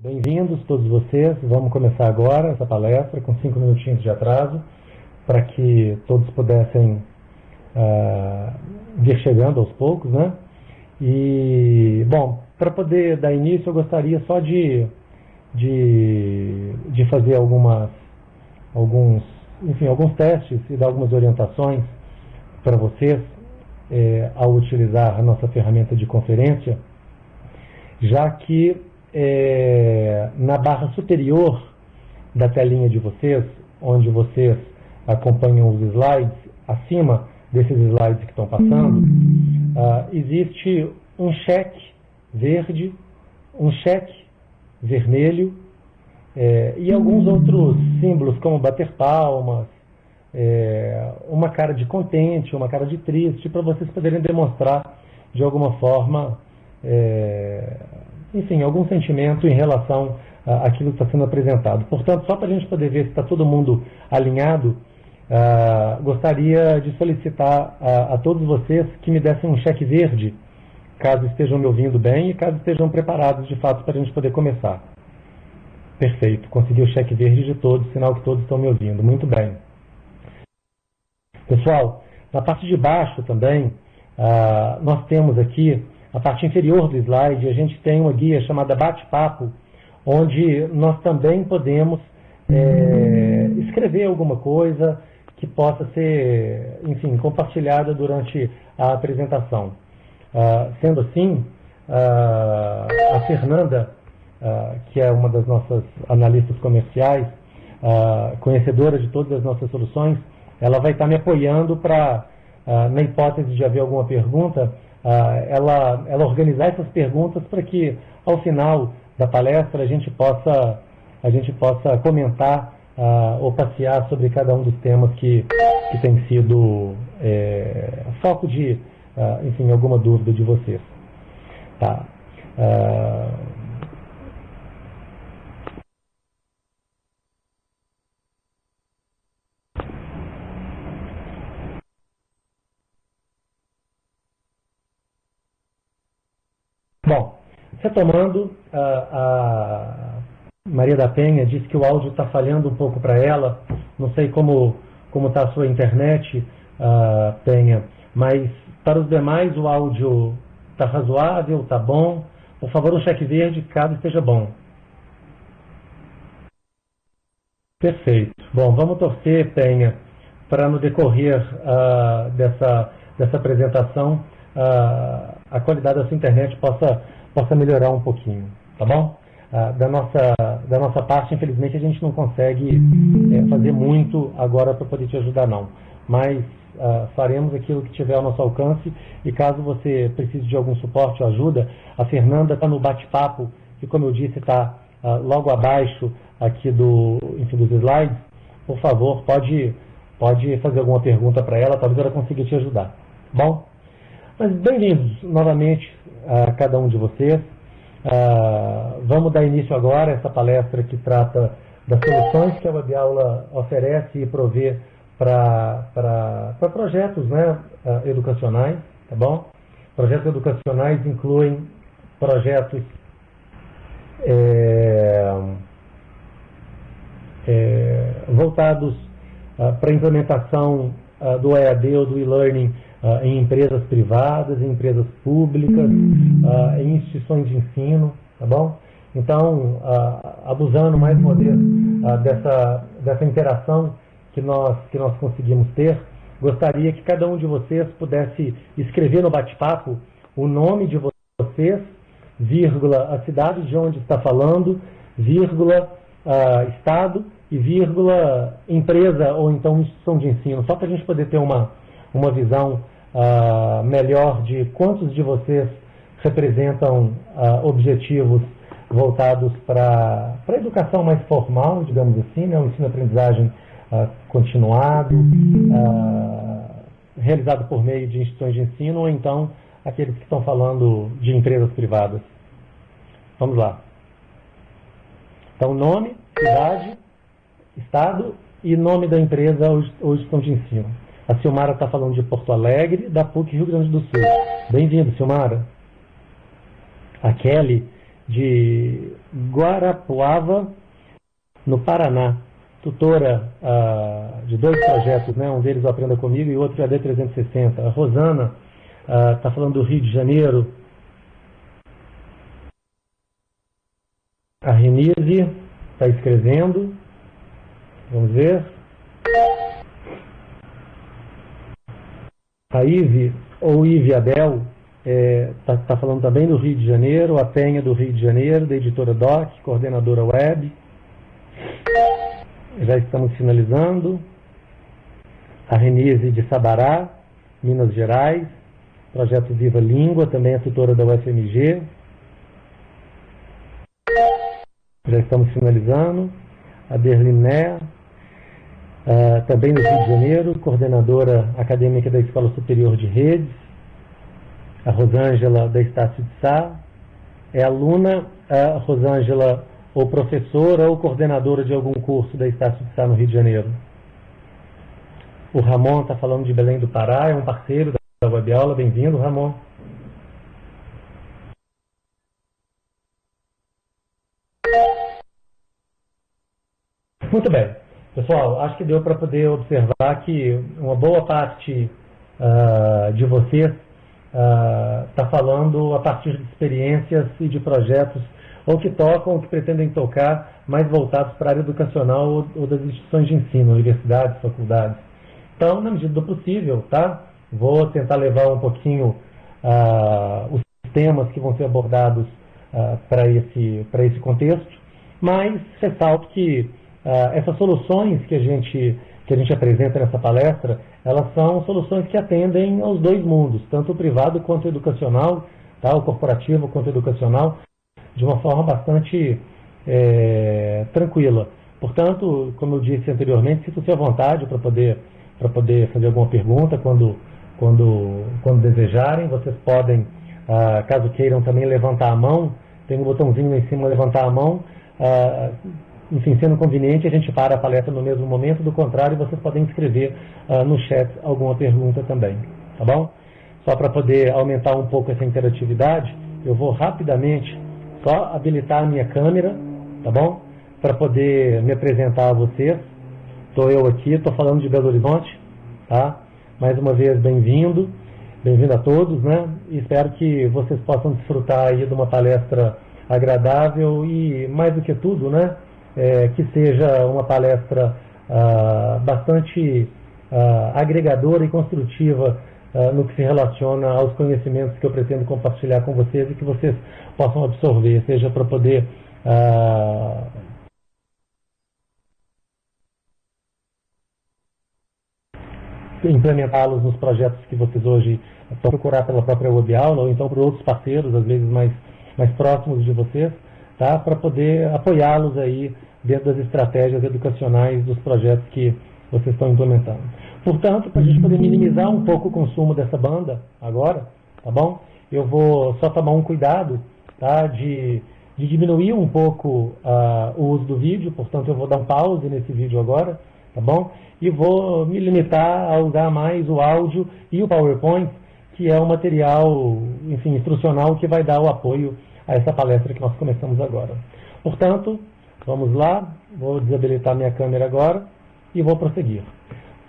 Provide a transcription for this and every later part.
Bem-vindos todos vocês. Vamos começar agora essa palestra com 5 minutinhos de atraso para que todos pudessem vir chegando aos poucos, né? E, bom, para poder dar início, eu gostaria só de fazer alguns testes e dar algumas orientações para vocês ao utilizar a nossa ferramenta de conferência, já que na barra superior da telinha de vocês, onde vocês acompanham os slides, acima desses slides que estão passando, existe um cheque verde, um cheque vermelho e alguns outros símbolos, como bater palmas, uma cara de contente, uma cara de triste, para vocês poderem demonstrar de alguma forma enfim, algum sentimento em relação àquilo que está sendo apresentado. Portanto, só para a gente poder ver se está todo mundo alinhado, gostaria de solicitar a todos vocês que me dessem um cheque verde, caso estejam me ouvindo bem e caso estejam preparados de fato para a gente poder começar. Perfeito, consegui o cheque verde de todos, sinal que todos estão me ouvindo. Muito bem. Pessoal, na parte de baixo também, nós temos aqui a parte inferior do slide, a gente tem uma guia chamada Bate-Papo, onde nós também podemos escrever alguma coisa que possa ser, enfim, compartilhada durante a apresentação. Sendo assim, a Fernanda, que é uma das nossas analistas comerciais, conhecedora de todas as nossas soluções, ela vai estar me apoiando para, na hipótese de haver alguma pergunta, ela organizar essas perguntas para que, ao final da palestra, a gente possa comentar ou passear sobre cada um dos temas que tem sido foco de, enfim, alguma dúvida de vocês. Tá. Bom, retomando, a Maria da Penha disse que o áudio está falhando um pouco para ela. Não sei como está a sua internet, Penha, mas para os demais o áudio está razoável, está bom. Por favor, um cheque verde, caso esteja bom. Perfeito. Bom, vamos torcer, Penha, para no decorrer dessa apresentação a qualidade da sua internet possa melhorar um pouquinho, tá bom? Da nossa parte, infelizmente, a gente não consegue fazer muito agora para poder te ajudar, não. Mas faremos aquilo que tiver ao nosso alcance e caso você precise de algum suporte ou ajuda, a Fernanda está no bate-papo, que, como eu disse, está logo abaixo aqui dos slides. Por favor, pode fazer alguma pergunta para ela, talvez ela consiga te ajudar. Bom? Mas bem-vindos novamente a cada um de vocês. Vamos dar início agora a essa palestra que trata das soluções que a WebAula oferece e provê para projetos, né, educacionais, tá bom? Projetos educacionais incluem projetos voltados para a implementação do EAD ou do e-learning em empresas privadas, em empresas públicas, em instituições de ensino, tá bom? Então, abusando mais uma vez dessa interação que nós conseguimos ter, gostaria que cada um de vocês pudesse escrever no bate-papo o nome de vocês, vírgula, a cidade de onde está falando, vírgula, estado e vírgula, empresa ou então instituição de ensino, só para a gente poder ter uma visão melhor de quantos de vocês representam objetivos voltados para a educação mais formal, digamos assim, né, um ensino-aprendizagem continuado, realizado por meio de instituições de ensino, ou então aqueles que estão falando de empresas privadas. Vamos lá. Então, nome, cidade, estado e nome da empresa ou instituição de ensino. A Silmara está falando de Porto Alegre, da PUC Rio Grande do Sul. Bem-vindo, Silmara. A Kelly de Guarapuava, no Paraná, tutora de 2 projetos, né? Um deles o Aprenda Comigo e o outro é a D360. A Rosana está falando do Rio de Janeiro. A Renise está escrevendo. Vamos ver. A Ive, ou Ive Abel, está falando também do Rio de Janeiro. A Penha do Rio de Janeiro, da editora Doc, coordenadora web. Já estamos finalizando. A Renise de Sabará, Minas Gerais, projeto Viva Língua, também é tutora da UFMG. Já estamos finalizando. A Berliné, também do Rio de Janeiro, coordenadora acadêmica da Escola Superior de Redes. A Rosângela, da Estácio de Sá. É aluna, a Rosângela, ou professora ou coordenadora de algum curso da Estácio de Sá no Rio de Janeiro. O Ramon está falando de Belém do Pará, é um parceiro da Web Aula. Bem-vindo, Ramon. Muito bem. Pessoal, acho que deu para poder observar que uma boa parte de vocês está falando a partir de experiências e de projetos ou que tocam ou que pretendem tocar mais voltados para a área educacional ou das instituições de ensino, universidades, faculdades. Então, na medida do possível, tá? Vou tentar levar um pouquinho os temas que vão ser abordados para esse contexto, mas ressalto que essas soluções que a gente apresenta nessa palestra, elas são soluções que atendem aos 2 mundos, tanto o privado quanto o educacional, tá? O corporativo quanto o educacional, de uma forma bastante tranquila. Portanto, como eu disse anteriormente, sinta-se à vontade para poder fazer alguma pergunta quando desejarem. Vocês podem, caso queiram, também levantar a mão. Tem um botãozinho lá em cima, levantar a mão. Enfim, sendo conveniente, a gente para a palestra no mesmo momento. Do contrário, vocês podem escrever no chat alguma pergunta também. Tá bom? Só para poder aumentar um pouco essa interatividade, eu vou rapidamente só habilitar a minha câmera, tá bom? Para poder me apresentar a vocês. Estou eu aqui, estou falando de Belo Horizonte, tá? Mais uma vez, bem-vindo a todos, né? E espero que vocês possam desfrutar aí de uma palestra agradável e, mais do que tudo, né? Que seja uma palestra bastante agregadora e construtiva no que se relaciona aos conhecimentos que eu pretendo compartilhar com vocês e que vocês possam absorver, seja para poder implementá-los nos projetos que vocês hoje estão procurar pela própria Web Aula ou então por outros parceiros, às vezes mais próximos de vocês, tá? Para poder apoiá-los aí dentro das estratégias educacionais dos projetos que vocês estão implementando. Portanto, para a gente poder minimizar um pouco o consumo dessa banda agora, tá bom? Eu vou só tomar um cuidado, tá? De diminuir um pouco o uso do vídeo, portanto eu vou dar um pause nesse vídeo agora, tá bom? E vou me limitar a usar mais o áudio e o PowerPoint, que é o material, enfim, instrucional que vai dar o apoio a essa palestra que nós começamos agora. Portanto, vamos lá, vou desabilitar minha câmera agora e vou prosseguir.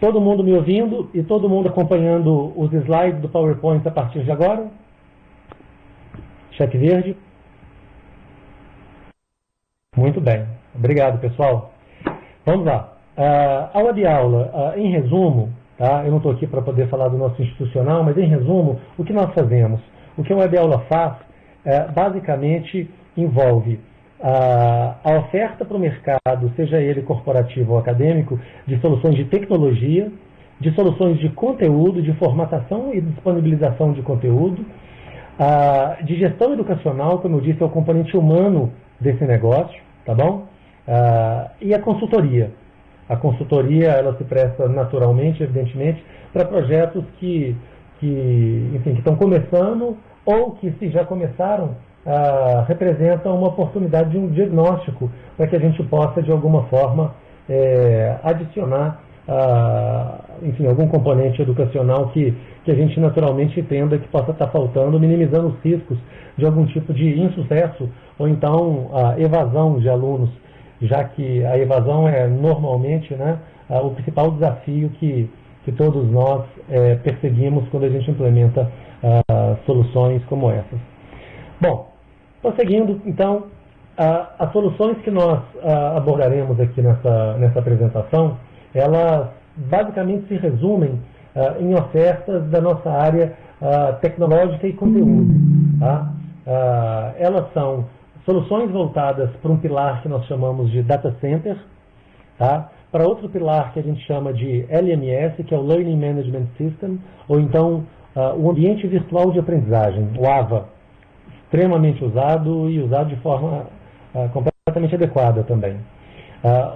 Todo mundo me ouvindo e todo mundo acompanhando os slides do PowerPoint a partir de agora? Cheque verde. Muito bem. Obrigado, pessoal. Vamos lá. A web aula, em resumo, tá? Eu não estou aqui para poder falar do nosso institucional, mas em resumo, o que nós fazemos? O que a web aula faz, basicamente, envolve a oferta para o mercado, seja ele corporativo ou acadêmico, de soluções de tecnologia, de soluções de conteúdo, de formatação e disponibilização de conteúdo, de gestão educacional, como eu disse, é o componente humano desse negócio, tá bom? E a consultoria. A consultoria, ela se presta naturalmente, evidentemente, para projetos que estão começando ou que, se já começaram, representam uma oportunidade de um diagnóstico para que a gente possa, de alguma forma, adicionar enfim, algum componente educacional que a gente naturalmente entenda que possa estar faltando, minimizando os riscos de algum tipo de insucesso ou então a evasão de alunos, já que a evasão é normalmente, né, o principal desafio que todos nós perseguimos quando a gente implementa soluções como essas. Bom, prosseguindo, então, as soluções que nós abordaremos aqui nessa apresentação, elas basicamente se resumem em ofertas da nossa área tecnológica e conteúdo. Tá? Elas são soluções voltadas para um pilar que nós chamamos de Data Center, tá? Para outro pilar que a gente chama de LMS, que é o Learning Management System, ou então o Ambiente Virtual de Aprendizagem, o AVA, extremamente usado e usado de forma completamente adequada também.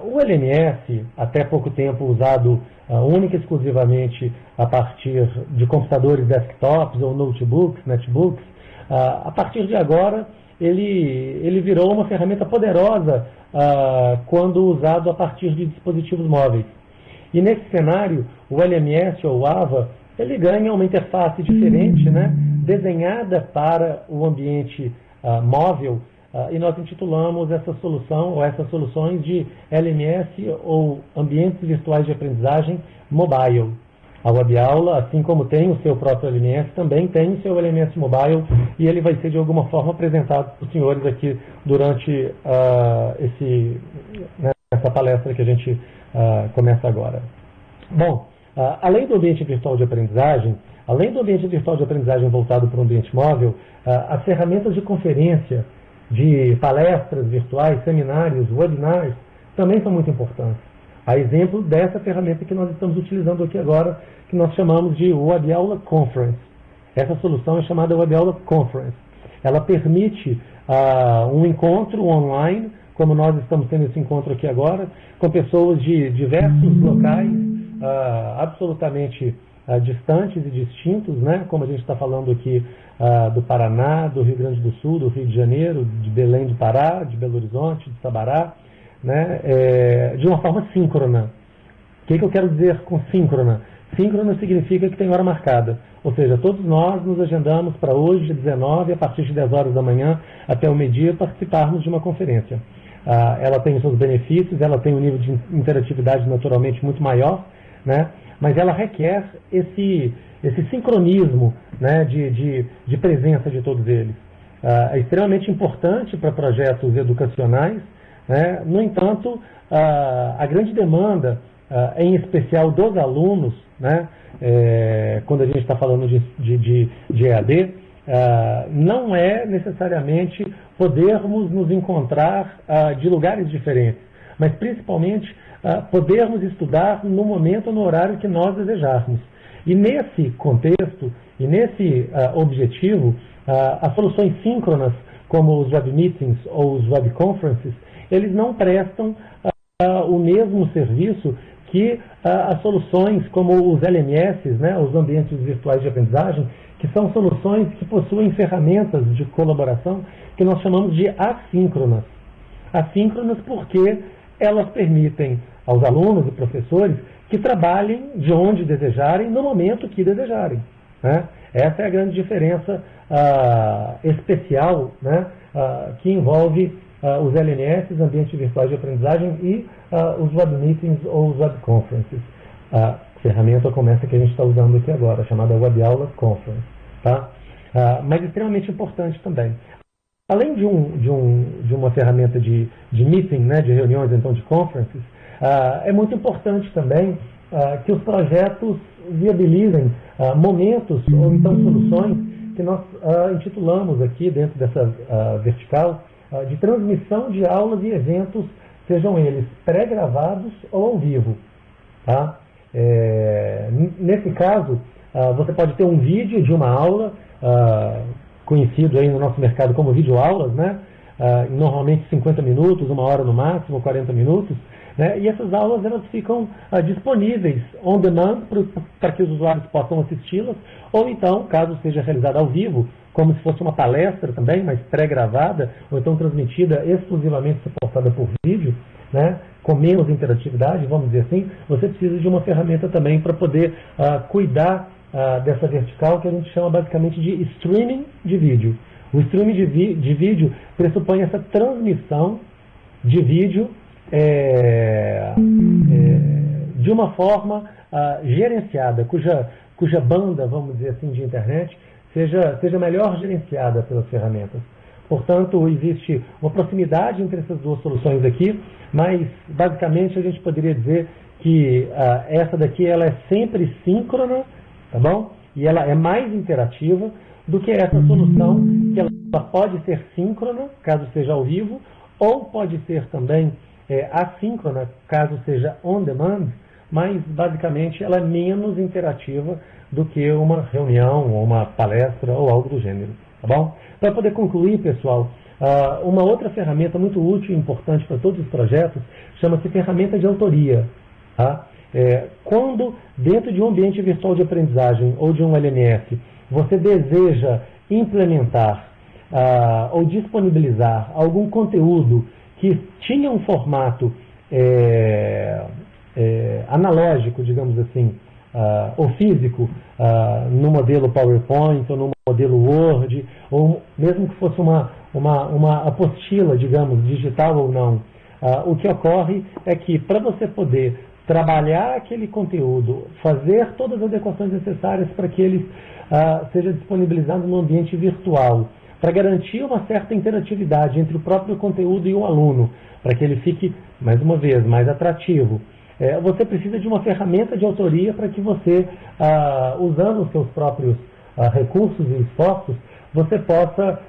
O LMS, até pouco tempo usado única e exclusivamente a partir de computadores desktops ou notebooks, netbooks, a partir de agora ele virou uma ferramenta poderosa quando usado a partir de dispositivos móveis. E nesse cenário, o LMS ou o AVA, ele ganha uma interface diferente, né, desenhada para o ambiente móvel, e nós intitulamos essa solução ou essas soluções de LMS ou Ambientes Virtuais de Aprendizagem Mobile. A WebAula, assim como tem o seu próprio LMS, também tem o seu LMS Mobile e ele vai ser de alguma forma apresentado para os senhores aqui durante essa palestra que a gente começa agora. Bom, além do ambiente virtual de aprendizagem, além do ambiente virtual de aprendizagem voltado para o ambiente móvel, as ferramentas de conferência, de palestras virtuais, seminários, webinars, também são muito importantes. A exemplo dessa ferramenta que nós estamos utilizando aqui agora, que nós chamamos de WebAula Conference. Essa solução é chamada WebAula Conference. Ela permite um encontro online, como nós estamos tendo esse encontro aqui agora, com pessoas de diversos locais, absolutamente distantes e distintos, né? Como a gente está falando aqui do Paraná, do Rio Grande do Sul, do Rio de Janeiro, de Belém do Pará, de Belo Horizonte, de Sabará, né? De uma forma síncrona. O que eu quero dizer com síncrona? Síncrona significa que tem hora marcada. Ou seja, todos nós nos agendamos para hoje, 19, a partir de 10 horas da manhã até o meio-dia, participarmos de uma conferência. Ela tem os seus benefícios, ela tem um nível de interatividade naturalmente muito maior, né? Mas ela requer esse sincronismo, né, de presença de todos eles. É extremamente importante para projetos educacionais, né? No entanto, a grande demanda, em especial dos alunos, né, quando a gente está falando de EAD, não é necessariamente podermos nos encontrar de lugares diferentes, mas principalmente podermos estudar no momento, no horário que nós desejarmos. E nesse contexto, e nesse objetivo, as soluções síncronas, como os web meetings ou os web conferences, eles não prestam o mesmo serviço que as soluções como os LMS, né, os ambientes virtuais de aprendizagem, que são soluções que possuem ferramentas de colaboração que nós chamamos de assíncronas. Assíncronas porque elas permitem aos alunos e professores que trabalhem de onde desejarem, no momento que desejarem, né? Essa é a grande diferença especial, né, que envolve os LMS, ambientes virtuais de aprendizagem, e os web meetings ou os web conferences. A ferramenta como essa que a gente está usando aqui agora, chamada WebAula Conference. Tá? Mas extremamente importante também. Além de uma ferramenta de meeting, né, de reuniões, então de conferences, é muito importante também que os projetos viabilizem momentos ou então soluções que nós intitulamos aqui dentro dessa vertical de transmissão de aulas e eventos, sejam eles pré-gravados ou ao vivo. Tá? Nesse caso, você pode ter um vídeo de uma aula, conhecido aí no nosso mercado como videoaulas, né? Normalmente 50 minutos, 1 hora no máximo, 40 minutos, né? E essas aulas elas ficam disponíveis on demand para que os usuários possam assisti-las, ou então, caso seja realizada ao vivo, como se fosse uma palestra também, mas pré-gravada, ou então transmitida exclusivamente suportada por vídeo, né? com menos interatividade, vamos dizer assim, você precisa de uma ferramenta também para poder cuidar dessa vertical que a gente chama basicamente de streaming de vídeo. O streaming de vídeo pressupõe essa transmissão de vídeo de uma forma gerenciada, cuja banda, vamos dizer assim, de internet seja melhor gerenciada pelas ferramentas. Portanto, existe uma proximidade entre essas duas soluções aqui, mas basicamente a gente poderia dizer que essa daqui ela é sempre síncrona, tá bom? E ela é mais interativa do que essa solução, que ela pode ser síncrona, caso seja ao vivo, ou pode ser também assíncrona, caso seja on demand, mas basicamente ela é menos interativa do que uma reunião, ou uma palestra, ou algo do gênero, tá bom? Para poder concluir, pessoal, uma outra ferramenta muito útil e importante para todos os projetos chama-se ferramenta de autoria, tá? Quando, dentro de um ambiente virtual de aprendizagem ou de um LMS, você deseja implementar ou disponibilizar algum conteúdo que tinha um formato analógico, digamos assim, ou físico, no modelo PowerPoint ou no modelo Word, ou mesmo que fosse uma apostila, digamos, digital ou não, o que ocorre é que para você poder trabalhar aquele conteúdo, fazer todas as adequações necessárias para que ele seja disponibilizado no ambiente virtual, para garantir uma certa interatividade entre o próprio conteúdo e o aluno, para que ele fique, mais uma vez, mais atrativo. Você precisa de uma ferramenta de autoria para que você, usando os seus próprios recursos e esforços, você possa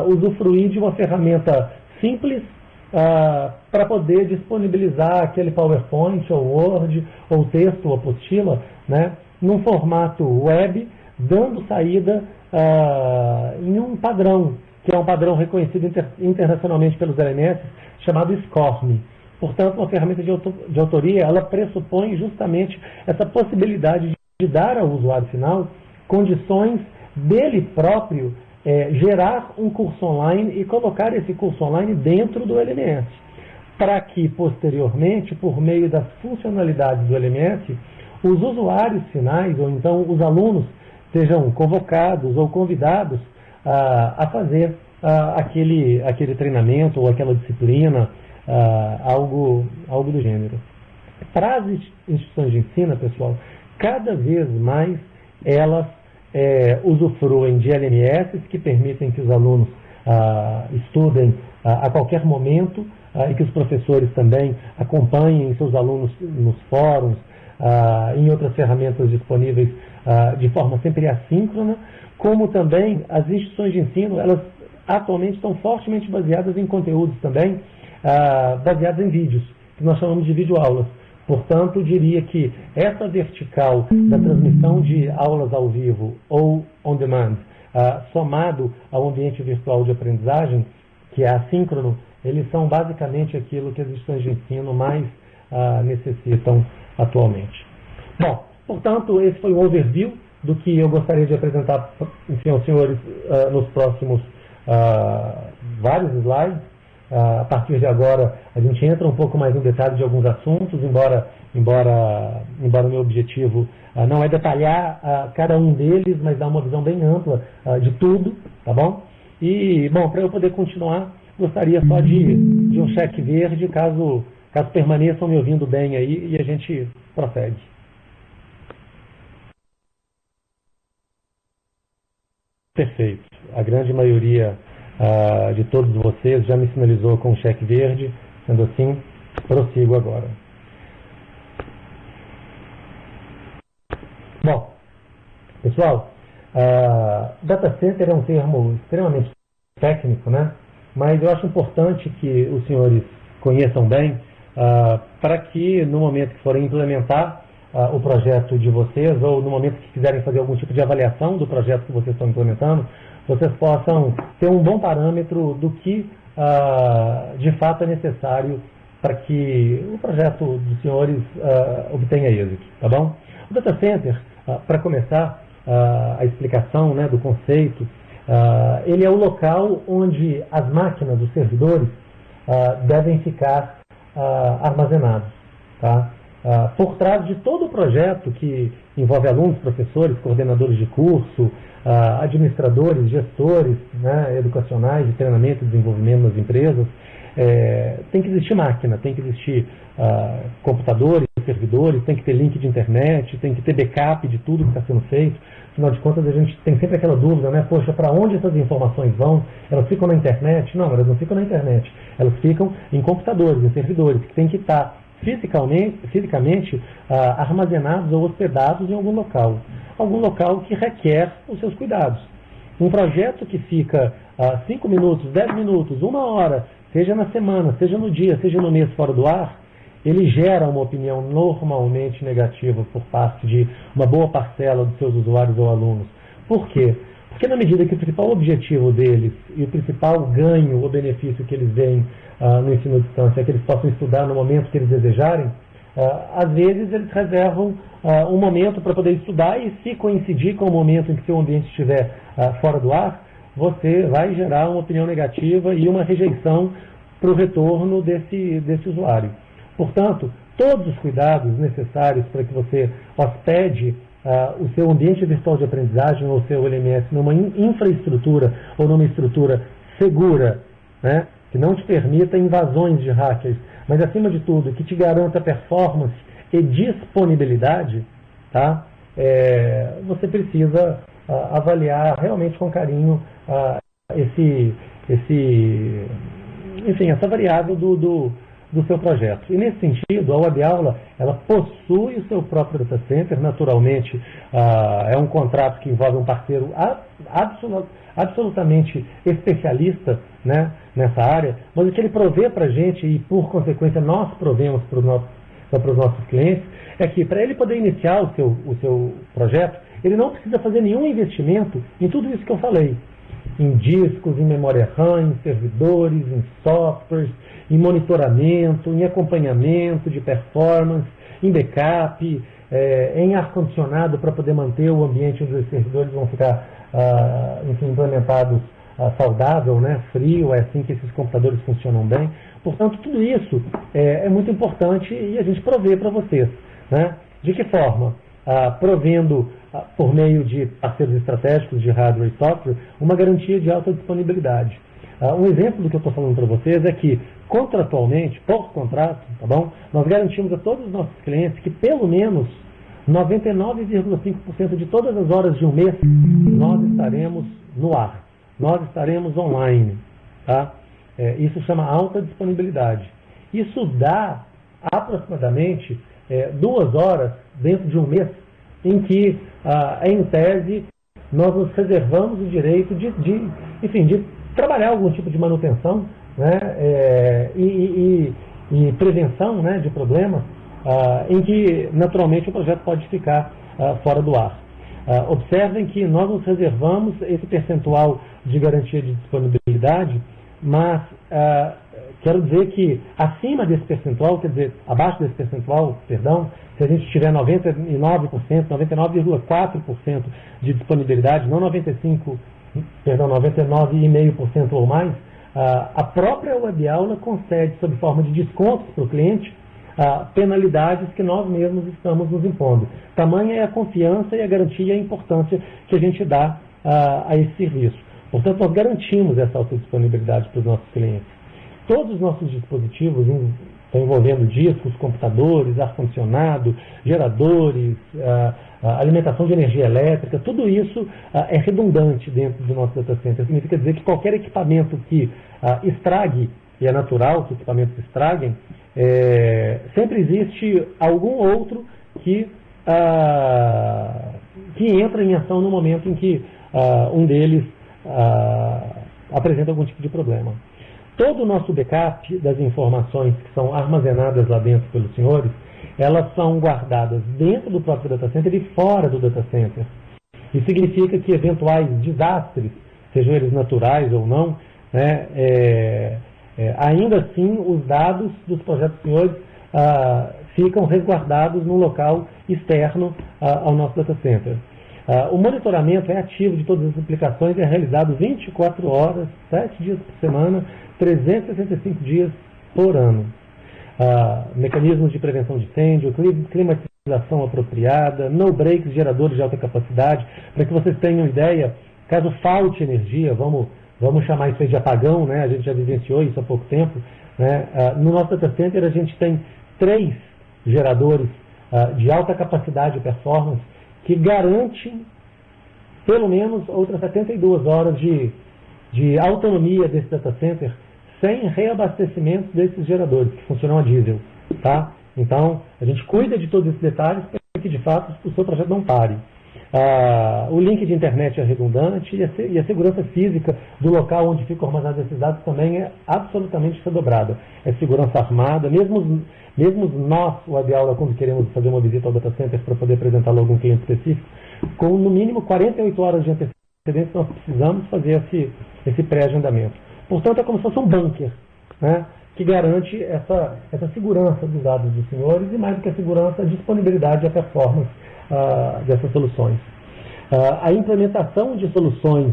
usufruir de uma ferramenta simples para poder disponibilizar aquele PowerPoint ou Word ou texto ou apostila, né, num formato web, dando saída em um padrão, que é um padrão reconhecido internacionalmente pelos LMS, chamado SCORM. Portanto, uma ferramenta de autoria, ela pressupõe justamente essa possibilidade de dar ao usuário final condições dele próprio gerar um curso online e colocar esse curso online dentro do LMS, para que, posteriormente, por meio das funcionalidades do LMS, os usuários finais, ou então os alunos, sejam convocados ou convidados a fazer aquele treinamento ou aquela disciplina, algo do gênero. Para as instituições de ensino, pessoal, cada vez mais elas usufruem de LMS que permitem que os alunos estudem a qualquer momento e que os professores também acompanhem seus alunos nos fóruns, em outras ferramentas disponíveis de forma sempre assíncrona, como também as instituições de ensino, elas atualmente estão fortemente baseadas em conteúdos também, baseados em vídeos, que nós chamamos de videoaulas. Portanto, diria que essa vertical da transmissão de aulas ao vivo ou on demand, somado ao ambiente virtual de aprendizagem, que é assíncrono, eles são basicamente aquilo que as instituições de ensino mais necessitam atualmente. Bom, portanto, esse foi um overview do que eu gostaria de apresentar, enfim, aos senhores nos próximos vários slides. A partir de agora, a gente entra um pouco mais no detalhe de alguns assuntos, embora o meu objetivo não é detalhar cada um deles, mas dar uma visão bem ampla de tudo, tá bom? E, bom, para eu poder continuar, gostaria só de um cheque verde, caso permaneçam me ouvindo bem aí, e a gente prossegue. Perfeito. A grande maioria de todos vocês já me sinalizou com o cheque verde, sendo assim, prossigo agora. Bom, pessoal, data center é um termo extremamente técnico, né? Mas eu acho importante que os senhores conheçam bem, para que no momento que forem implementar o projeto de vocês, ou no momento que quiserem fazer algum tipo de avaliação do projeto que vocês estão implementando, vocês possam ter um bom parâmetro do que de fato é necessário para que o projeto dos senhores obtenha êxito, tá bom? O data center, para começar a explicação, né, do conceito, ele é o local onde as máquinas, os servidores, devem ficar armazenados. Tá? Por trás de todo o projeto que envolve alunos, professores, coordenadores de curso, administradores, gestores, né, educacionais de treinamento e desenvolvimento nas empresas, tem que existir máquina, tem que existir computadores, servidores, tem que ter link de internet, tem que ter backup de tudo que está sendo feito. Afinal de contas, a gente tem sempre aquela dúvida, né? Poxa, para onde essas informações vão? Elas ficam na internet? Não, elas não ficam na internet. Elas ficam em computadores, em servidores, que tem que estar fisicamente armazenados ou hospedados em algum local que requer os seus cuidados. Um projeto que fica 5 minutos, 10 minutos, 1 hora, seja na semana, seja no dia, seja no mês fora do ar, ele gera uma opinião normalmente negativa por parte de uma boa parcela dos seus usuários ou alunos. Por quê? Porque na medida que o principal objetivo deles e o principal ganho ou benefício que eles veem no ensino à distância é que eles possam estudar no momento que eles desejarem, às vezes eles reservam um momento para poder estudar e se coincidir com o momento em que seu ambiente estiver fora do ar, você vai gerar uma opinião negativa e uma rejeição para o retorno desse usuário. Portanto, todos os cuidados necessários para que você hospede o seu ambiente virtual de aprendizagem ou o seu LMS numa infraestrutura ou numa estrutura segura, né, que não te permita invasões de hackers, mas acima de tudo, que te garanta performance e disponibilidade, tá? Você precisa avaliar realmente com carinho essa variável do seu projeto. E nesse sentido, a WebAula, ela possui o seu próprio data center, naturalmente é um contrato que envolve um parceiro absolutamente especialista, né, nessa área, mas o que ele provê para a gente, e por consequência nós provemos para os nossos clientes, é que para ele poder iniciar o seu projeto, ele não precisa fazer nenhum investimento em tudo isso que eu falei, em discos, em memória RAM, em servidores, em softwares, em monitoramento, em acompanhamento de performance, em backup, em ar-condicionado para poder manter o ambiente onde os servidores vão ficar implementados saudável, né, frio, é assim que esses computadores funcionam bem. Portanto, tudo isso é muito importante e a gente provê para vocês. Né? De que forma? Provendo, por meio de parceiros estratégicos de hardware e software, uma garantia de alta disponibilidade. Um exemplo do que eu estou falando para vocês é que, contratualmente, por contrato, tá bom? Nós garantimos a todos os nossos clientes que pelo menos 99,5% de todas as horas de um mês nós estaremos no ar, nós estaremos online. Tá? Isso chama alta disponibilidade. Isso dá aproximadamente 2 horas dentro de um mês em que, em tese, nós nos reservamos o direito de trabalhar algum tipo de manutenção, né, e prevenção, né, de problemas, em que naturalmente o projeto pode ficar fora do ar. Observem que nós nos reservamos esse percentual de garantia de disponibilidade, mas quero dizer que acima desse percentual, quer dizer, abaixo desse percentual, perdão, se a gente tiver 99%, 99,4% de disponibilidade, não 99,5% ou mais, a própria WebAula concede, sob forma de descontos para o cliente, penalidades que nós mesmos estamos nos impondo. Tamanha é a confiança e a garantia e a importância que a gente dá a esse serviço. Portanto, nós garantimos essa autodisponibilidade para os nossos clientes. Todos os nossos dispositivos estão envolvendo discos, computadores, ar-condicionado, geradores, alimentação de energia elétrica, tudo isso é redundante dentro do nosso data center. Significa dizer que qualquer equipamento que estrague, e é natural que equipamentos estraguem, sempre existe algum outro que entra em ação no momento em que um deles apresenta algum tipo de problema. Todo o nosso backup das informações que são armazenadas lá dentro pelos senhores, elas são guardadas dentro do próprio data center e fora do data center. Isso significa que eventuais desastres, sejam eles naturais ou não, né, ainda assim os dados dos projetos dos senhores ficam resguardados num local externo ao nosso data center. O monitoramento é ativo de todas as aplicações e é realizado 24 horas, 7 dias por semana, 365 dias por ano. mecanismos de prevenção de incêndio, climatização apropriada, no breaks, geradores de alta capacidade, para que vocês tenham ideia, caso falte energia, vamos chamar isso aí de apagão, né? A gente já vivenciou isso há pouco tempo, né? No nosso data center a gente tem 3 geradores de alta capacidade e performance que garantem pelo menos outras 72 horas de autonomia desse data center sem reabastecimento desses geradores, que funcionam a diesel. Tá? Então, a gente cuida de todos esses detalhes para que, de fato, o seu projeto não pare. O link de internet é redundante e a segurança física do local onde ficam armazenados esses dados também é absolutamente redobrada. É segurança armada, mesmo nós, o Abiaula, quando queremos fazer uma visita ao data center para poder apresentá-lo a algum cliente específico, com no mínimo 48 horas de antecedência nós precisamos fazer esse pré-agendamento. Portanto, é como se fosse um bunker, né, que garante essa segurança dos dados dos senhores e, mais do que a segurança, a disponibilidade e a performance dessas soluções. A implementação de soluções,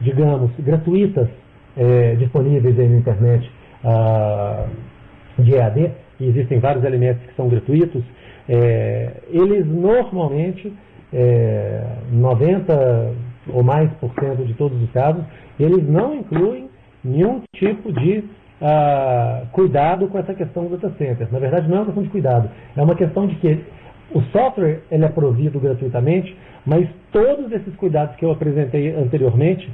digamos, gratuitas, disponíveis aí na internet de EAD, e existem vários LMS que são gratuitos, eles normalmente, 90 ou mais por cento de todos os casos, eles não incluem nenhum tipo de cuidado com essa questão do data center. Na verdade, não é uma questão de cuidado, é uma questão de que o software ele é provido gratuitamente, mas todos esses cuidados que eu apresentei anteriormente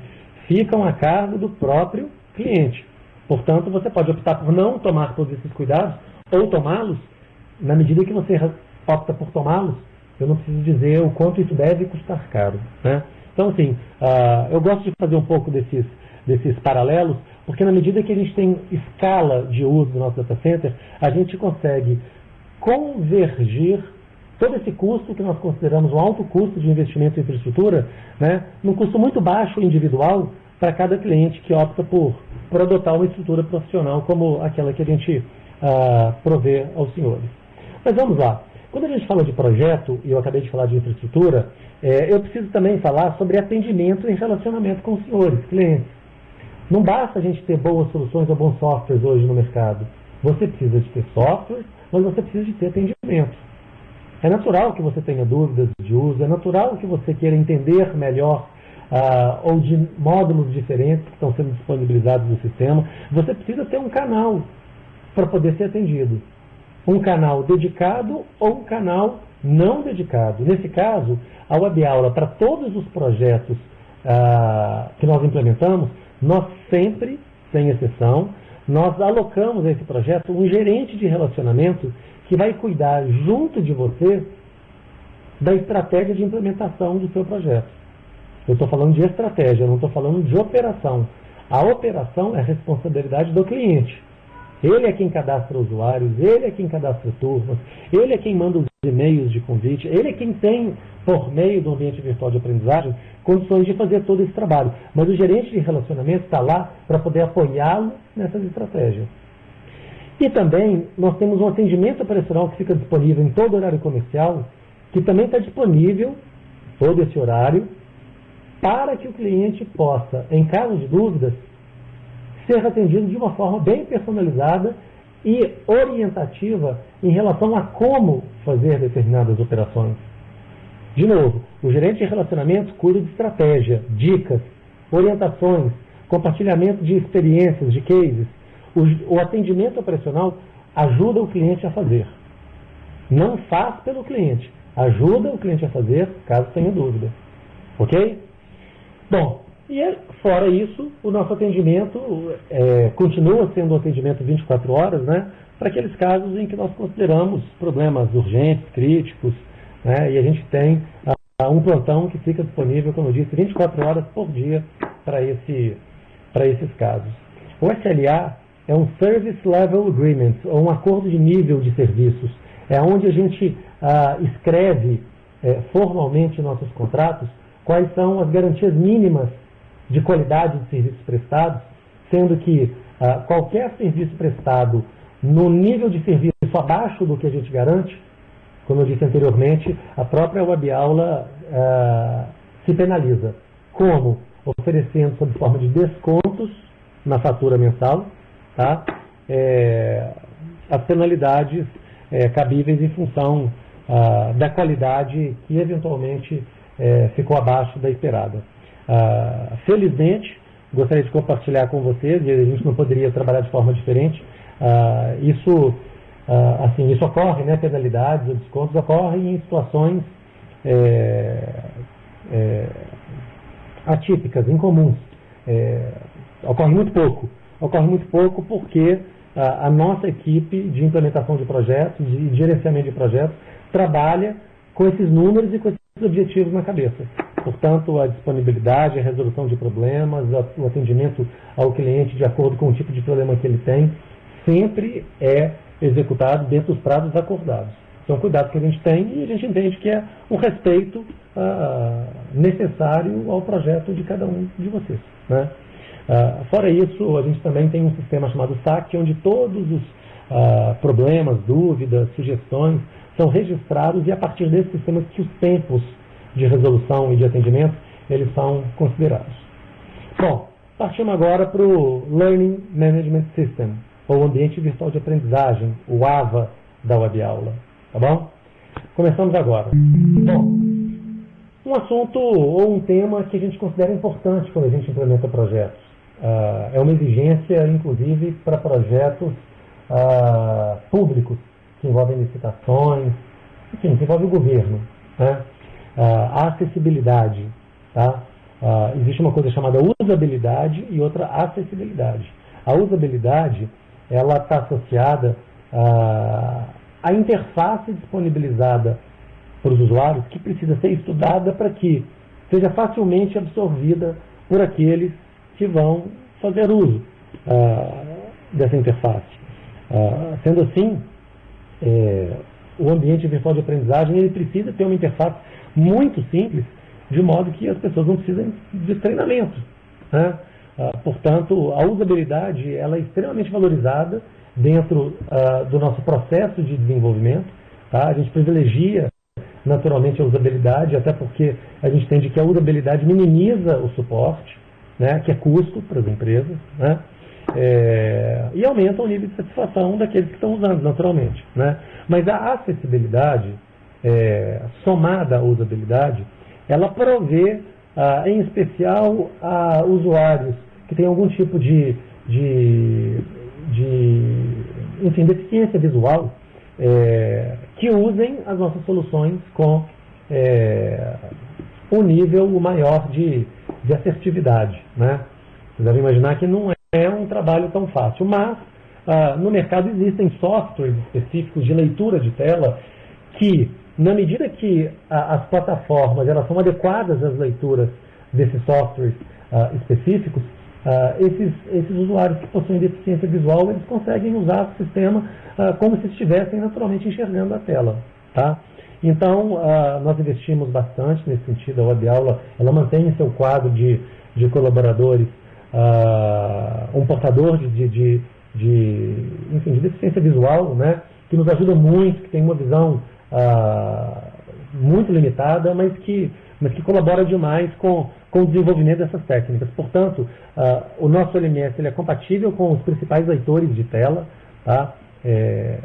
ficam a cargo do próprio cliente. Portanto, você pode optar por não tomar todos esses cuidados ou tomá-los. Na medida que você opta por tomá-los, eu não preciso dizer o quanto isso deve custar caro, né? Então, assim, eu gosto de fazer um pouco desses paralelos, porque na medida que a gente tem escala de uso do nosso data center, a gente consegue convergir todo esse custo que nós consideramos um alto custo de investimento em infraestrutura, né, num custo muito baixo individual para cada cliente que opta por adotar uma estrutura profissional como aquela que a gente provê aos senhores. Mas vamos lá. Quando a gente fala de projeto, e eu acabei de falar de infraestrutura, eu preciso também falar sobre atendimento e relacionamento com os senhores, clientes. Não basta a gente ter boas soluções ou bons softwares hoje no mercado. Você precisa de ter software, mas você precisa de ter atendimento. É natural que você tenha dúvidas de uso, é natural que você queira entender melhor ou de módulos diferentes que estão sendo disponibilizados no sistema. Você precisa ter um canal para poder ser atendido. Um canal dedicado ou um canal não dedicado. Nesse caso, a Webaula, para todos os projetos que nós implementamos, nós sempre, sem exceção, nós alocamos a esse projeto um gerente de relacionamento que vai cuidar junto de você da estratégia de implementação do seu projeto. Eu estou falando de estratégia, eu não estou falando de operação. A operação é responsabilidade do cliente. Ele é quem cadastra usuários, ele é quem cadastra turmas, ele é quem manda os e-mails de convite, ele é quem tem, por meio do ambiente virtual de aprendizagem, condições de fazer todo esse trabalho. Mas o gerente de relacionamento está lá para poder apoiá-lo nessas estratégias. E também nós temos um atendimento operacional que fica disponível em todo horário comercial, que também está disponível, todo esse horário, para que o cliente possa, em caso de dúvidas, ser atendido de uma forma bem personalizada e orientativa em relação a como fazer determinadas operações. De novo, o gerente de relacionamento cuida de estratégia, dicas, orientações, compartilhamento de experiências, de cases. O atendimento operacional ajuda o cliente a fazer. Não faz pelo cliente, ajuda o cliente a fazer, caso tenha dúvida. Ok? Bom, e fora isso, o nosso atendimento continua sendo um atendimento 24 horas, né, para aqueles casos em que nós consideramos problemas urgentes, críticos, né, e a gente tem um plantão que fica disponível, como eu disse, 24 horas por dia para esses casos. O SLA é um Service Level Agreement, ou um acordo de nível de serviços. É onde a gente escreve formalmente em nossos contratos quais são as garantias mínimas de qualidade de serviços prestados, sendo que qualquer serviço prestado no nível de serviço abaixo do que a gente garante, como eu disse anteriormente, a própria Webaula se penaliza. Como? Oferecendo sob forma de descontos na fatura mensal, tá? as penalidades cabíveis em função da qualidade que eventualmente ficou abaixo da esperada. Felizmente, gostaria de compartilhar com vocês, e a gente não poderia trabalhar de forma diferente, isso ocorre, né, penalidades ou descontos ocorrem em situações atípicas, incomuns. Ocorre muito pouco porque a nossa equipe de implementação de projetos e gerenciamento de projetos trabalha com esses números e com esses objetivos na cabeça. Portanto, a disponibilidade, a resolução de problemas, o atendimento ao cliente de acordo com o tipo de problema que ele tem, sempre é executado dentro dos prazos acordados. São cuidados que a gente tem e a gente entende que é um respeito necessário ao projeto de cada um de vocês, né? Fora isso, a gente também tem um sistema chamado SAC, onde todos os problemas, dúvidas, sugestões são registrados e a partir desse sistema que os tempos de resolução e de atendimento eles são considerados. Bom, partimos agora para o Learning Management System, ou Ambiente Virtual de Aprendizagem, o AVA da web aula. Tá bom? Começamos agora. Bom, um assunto ou um tema que a gente considera importante quando a gente implementa projetos. É uma exigência, inclusive, para projetos públicos, que envolvem licitações, enfim, que envolvem o governo, né? A acessibilidade. Tá? Existe uma coisa chamada usabilidade e outra acessibilidade. A usabilidade ela está associada à interface disponibilizada para os usuários, que precisa ser estudada para que seja facilmente absorvida por aqueles que vão fazer uso dessa interface. Sendo assim, o ambiente virtual de aprendizagem ele precisa ter uma interface muito simples, de modo que as pessoas não precisem de treinamento, né? Portanto, a usabilidade ela é extremamente valorizada dentro do nosso processo de desenvolvimento. Tá? A gente privilegia naturalmente a usabilidade, até porque a gente entende que a usabilidade minimiza o suporte, né, que é custo para as empresas, né, e aumenta o nível de satisfação daqueles que estão usando, naturalmente. Né? Mas a acessibilidade, somada à usabilidade, ela provê, em especial, a usuários que têm algum tipo de deficiência visual, que usem as nossas soluções com um nível maior de assertividade. Né? Vocês devem imaginar que não é um trabalho tão fácil, mas no mercado existem softwares específicos de leitura de tela que, na medida que as plataformas elas são adequadas às leituras desses softwares específicos, esses usuários que possuem deficiência visual, eles conseguem usar o sistema como se estivessem naturalmente enxergando a tela. Tá? Então, nós investimos bastante nesse sentido. A web aula ela mantém em seu quadro de colaboradores um portador de deficiência visual, né, que nos ajuda muito, que tem uma visão muito limitada, mas que colabora demais com o desenvolvimento dessas técnicas. Portanto, o nosso LMS ele é compatível com os principais leitores de tela, tá,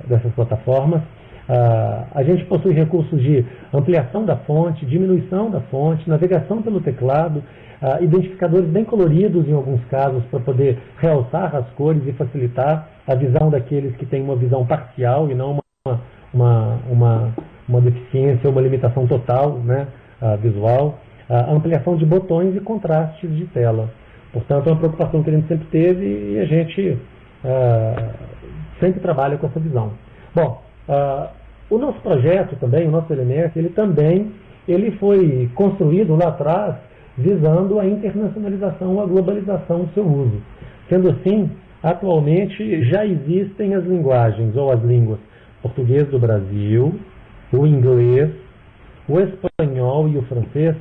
dessas plataformas. A gente possui recursos de ampliação da fonte, diminuição da fonte, navegação pelo teclado, identificadores bem coloridos em alguns casos para poder realçar as cores e facilitar a visão daqueles que têm uma visão parcial e não uma deficiência ou uma limitação total, né, visual. Ampliação de botões e contrastes de tela. Portanto, é uma preocupação que a gente sempre teve e a gente sempre trabalha com essa visão. Bom, o nosso projeto também, o nosso LMS, ele foi construído lá atrás visando a internacionalização, a globalização do seu uso. Sendo assim, atualmente já existem as linguagens ou as línguas português do Brasil, o inglês, o espanhol e o francês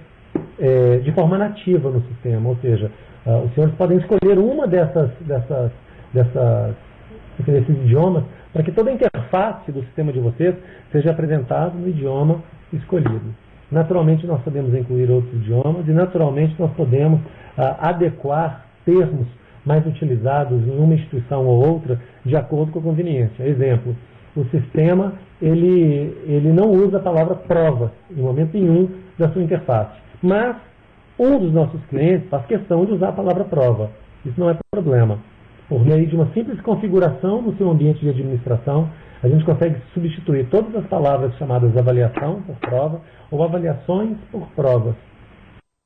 de forma nativa no sistema, ou seja, os senhores podem escolher uma desses idiomas para que toda a interface do sistema de vocês seja apresentada no idioma escolhido. Naturalmente nós podemos incluir outros idiomas e naturalmente nós podemos adequar termos mais utilizados em uma instituição ou outra de acordo com a conveniência. Exemplo, o sistema ele não usa a palavra prova em momento nenhum da sua interface, mas um dos nossos clientes faz questão de usar a palavra prova. Isso não é problema. Por meio de uma simples configuração no seu ambiente de administração, a gente consegue substituir todas as palavras chamadas avaliação por prova ou avaliações por provas.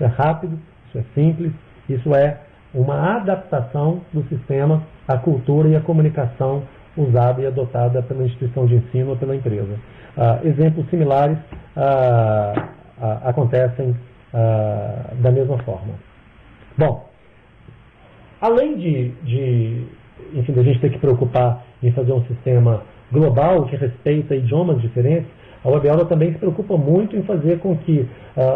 Isso é rápido, isso é simples, isso é uma adaptação do sistema à cultura e à comunicação usada e adotada pela instituição de ensino ou pela empresa. Exemplos similares acontecem da mesma forma. Bom, além enfim, da gente ter que preocupar em fazer um sistema global que respeita idiomas diferentes, a WebAula também se preocupa muito em fazer com que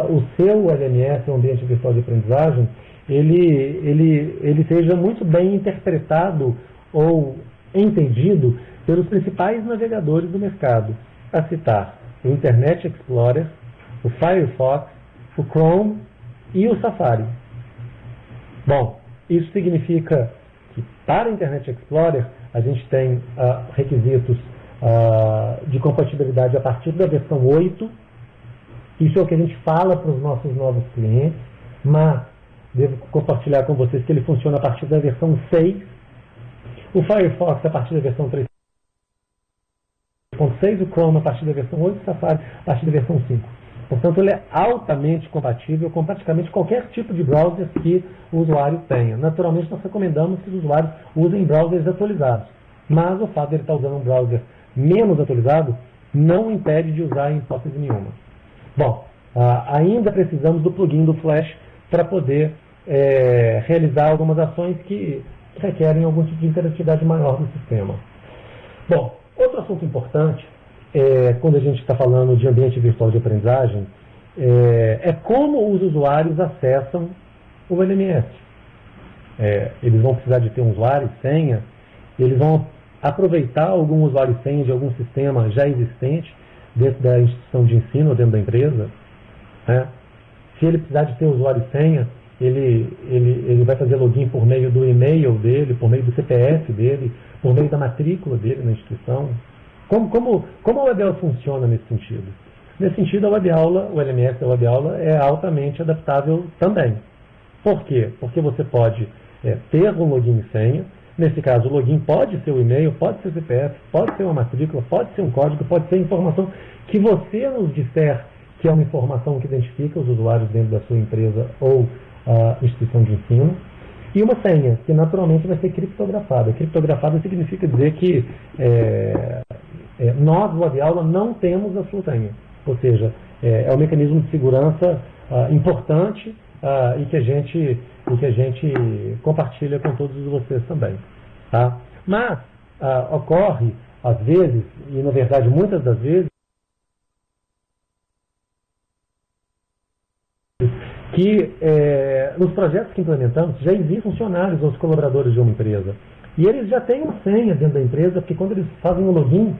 o seu LMS, o ambiente virtual de aprendizagem, ele seja muito bem interpretado ou entendido pelos principais navegadores do mercado, a citar o Internet Explorer, o Firefox, o Chrome e o Safari. Bom, isso significa que para o Internet Explorer a gente tem requisitos de compatibilidade a partir da versão 8. Isso é o que a gente fala para os nossos novos clientes, mas devo compartilhar com vocês que ele funciona a partir da versão 6. O Firefox a partir da versão 3.6, o Chrome a partir da versão 8, o Safari a partir da versão 5. Portanto, ele é altamente compatível com praticamente qualquer tipo de browser que o usuário tenha. Naturalmente, nós recomendamos que os usuários usem browsers atualizados. Mas o fato de ele estar usando um browser menos atualizado não impede de usar em hipótese nenhuma. Bom, ainda precisamos do plugin do Flash para poder realizar algumas ações que requerem algum tipo de interatividade maior do sistema. Bom, outro assunto importante, quando a gente está falando de ambiente virtual de aprendizagem, é como os usuários acessam o LMS. Eles vão precisar de ter um usuário e senha, eles vão aproveitar algum usuário e senha de algum sistema já existente dentro da instituição de ensino ou dentro da empresa. Né? Se ele precisar de ter usuário e senha, ele vai fazer login por meio do e-mail dele, por meio do CPF dele, por meio da matrícula dele na instituição. Como a WebAula funciona nesse sentido? Nesse sentido, a WebAula, o LMS da WebAula é altamente adaptável também. Por quê? Porque você pode ter um login e senha. Nesse caso, o login pode ser o e-mail, pode ser o CPF, pode ser uma matrícula, pode ser um código, pode ser informação que você nos disser que é uma informação que identifica os usuários dentro da sua empresa ou instituição de ensino. E uma senha, que naturalmente vai ser criptografada. Criptografada significa dizer que nós, do WebAula, não temos a sua senha. Ou seja, é um mecanismo de segurança importante e que a gente compartilha com todos vocês também. Tá? Mas ocorre, às vezes, e na verdade muitas das vezes, que nos projetos que implementamos já existem funcionários ou os colaboradores de uma empresa. E eles já têm uma senha dentro da empresa, porque quando eles fazem o login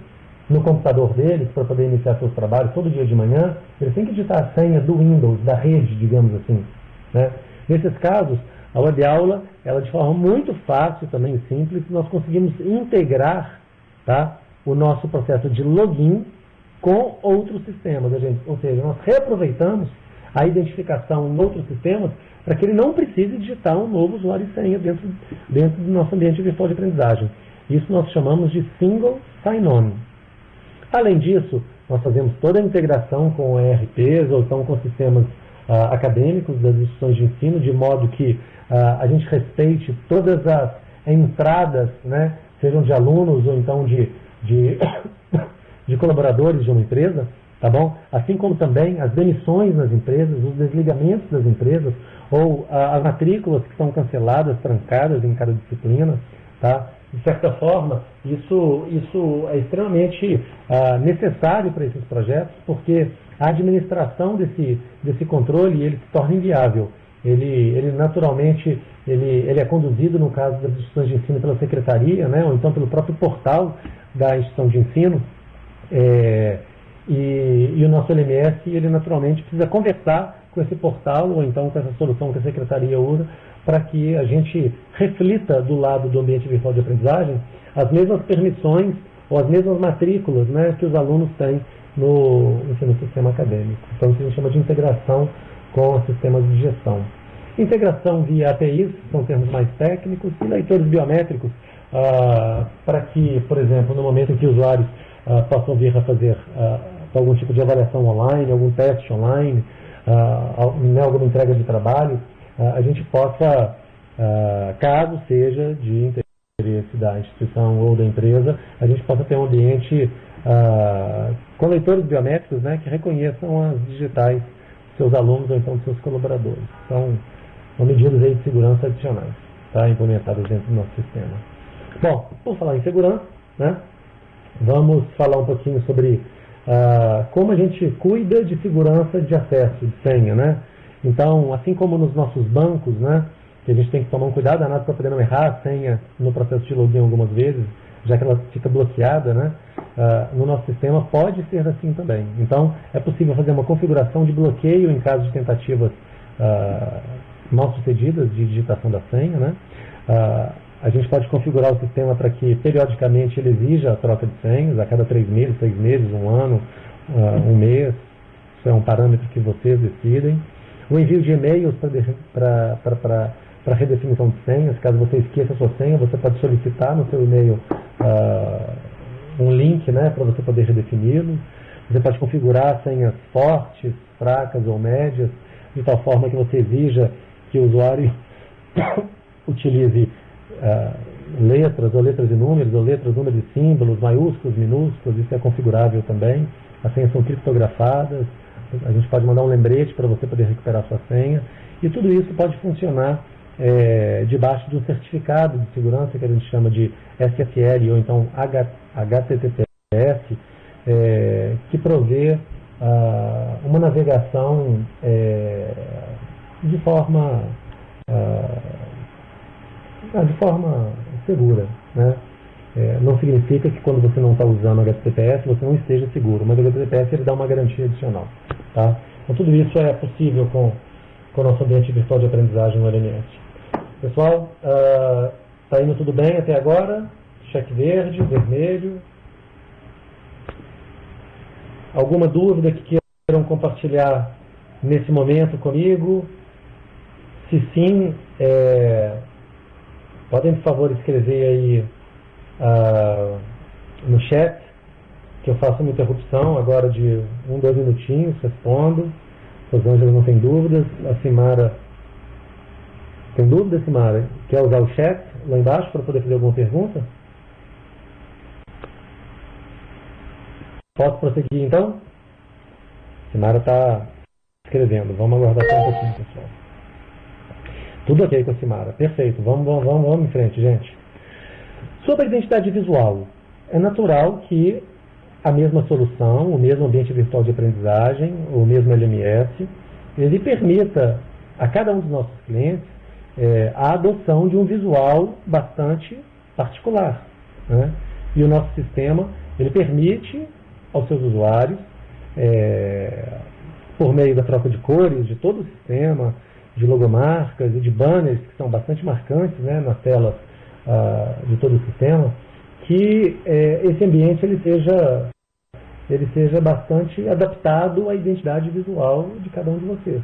no computador deles para poder iniciar seus trabalhos todo dia de manhã, eles têm que digitar a senha do Windows, da rede, digamos assim. Né? Nesses casos, a WebAula, ela de forma muito fácil, também simples, nós conseguimos integrar, tá, o nosso processo de login com outros sistemas. Ou seja, nós reaproveitamos a identificação em outros sistemas para que ele não precise digitar um novo usuário e senha dentro do nosso ambiente virtual de aprendizagem. Isso nós chamamos de Single Sign-On. Além disso, nós fazemos toda a integração com ERPs ou então com sistemas acadêmicos das instituições de ensino, de modo que a gente respeite todas as entradas, né, sejam de alunos ou então de colaboradores de uma empresa, tá bom? Assim como também as demissões nas empresas, os desligamentos das empresas, ou as matrículas que são canceladas, trancadas em cada disciplina, tá? De certa forma, isso é extremamente necessário para esses projetos, porque a administração desse controle ele se torna inviável. Ele naturalmente ele é conduzido, no caso das instituições de ensino, pela secretaria, né, ou então pelo próprio portal da instituição de ensino, e o nosso LMS, ele naturalmente precisa conversar com esse portal ou então com essa solução que a Secretaria usa para que a gente reflita do lado do ambiente virtual de aprendizagem as mesmas permissões ou as mesmas matrículas, né, que os alunos têm no sistema acadêmico. Então isso a gente chama de integração com os sistemas de gestão. Integração via APIs, são termos mais técnicos, e leitores biométricos, para que, por exemplo, no momento em que usuários possam vir a fazer algum tipo de avaliação online, algum teste online, alguma entrega de trabalho, a gente possa, caso seja de interesse da instituição ou da empresa, a gente possa ter um ambiente com leitores biométricos, né, que reconheçam as digitais dos seus alunos ou então dos seus colaboradores. Então, são medidas aí de segurança adicionais, tá, implementadas dentro do nosso sistema. Bom, por falar em segurança, né, vamos falar um pouquinho sobre como a gente cuida de segurança de acesso, de senha, né? Então, assim como nos nossos bancos, né, que a gente tem que tomar um cuidado danado para poder não errar a senha no processo de login algumas vezes, já que ela fica bloqueada, né, no nosso sistema pode ser assim também. Então, é possível fazer uma configuração de bloqueio em caso de tentativas mal sucedidas de digitação da senha, né? A gente pode configurar o sistema para que periodicamente ele exija a troca de senhas, a cada 3 meses, 6 meses, 1 ano, 1 mês. Isso é um parâmetro que vocês decidem. O envio de e-mails para redefinição de senhas. Caso você esqueça a sua senha, você pode solicitar no seu e-mail um link, né, para você poder redefini-lo. Você pode configurar senhas fortes, fracas ou médias, de tal forma que você exija que o usuário utilize letras, ou letras e números, ou letras, números e símbolos, maiúsculos, minúsculos. Isso é configurável também. As senhas são criptografadas. A gente pode mandar um lembrete para você poder recuperar sua senha. E tudo isso pode funcionar debaixo de um certificado de segurança que a gente chama de SSL ou então HTTPS, que provê uma navegação de forma segura, né? Não significa que quando você não está usando o HTTPS você não esteja seguro, mas o HTTPS ele dá uma garantia adicional, tá? Então tudo isso é possível com o nosso ambiente virtual de aprendizagem no LMS. Pessoal, está indo tudo bem até agora? Cheque verde, vermelho. Alguma dúvida que queiram compartilhar nesse momento comigo? Se sim, podem, por favor, escrever aí no chat, que eu faço uma interrupção agora de 1, 2 minutinhos, respondo. Rosângela não tem dúvidas. A Simara tem dúvida, Simara? Quer usar o chat lá embaixo para poder fazer alguma pergunta? Posso prosseguir então? Simara está escrevendo. Vamos aguardar só um pouquinho, pessoal. Tudo ok com a Simara. Perfeito. Vamos em frente, gente. Sobre a identidade visual, é natural que a mesma solução, o mesmo ambiente virtual de aprendizagem, o mesmo LMS, ele permita a cada um dos nossos clientes a adoção de um visual bastante particular, né? E o nosso sistema, ele permite aos seus usuários, por meio da troca de cores de todo o sistema, de logomarcas e de banners que são bastante marcantes, né, nas telas de todo o sistema, que esse ambiente ele seja bastante adaptado à identidade visual de cada um de vocês.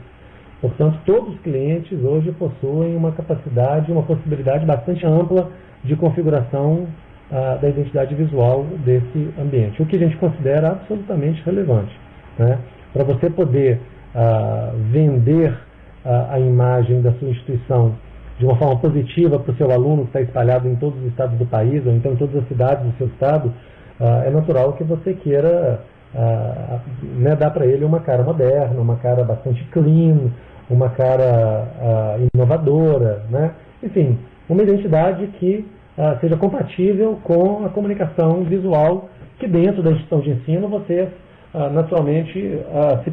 Portanto, todos os clientes hoje possuem uma capacidade, uma possibilidade bastante ampla de configuração da identidade visual desse ambiente, o que a gente considera absolutamente relevante, né? Para você poder vender a imagem da sua instituição de uma forma positiva para o seu aluno que está espalhado em todos os estados do país, ou então em todas as cidades do seu estado, é natural que você queira dar para ele uma cara moderna, uma cara bastante clean, uma cara inovadora, né? Enfim, uma identidade que seja compatível com a comunicação visual que dentro da instituição de ensino vocês naturalmente se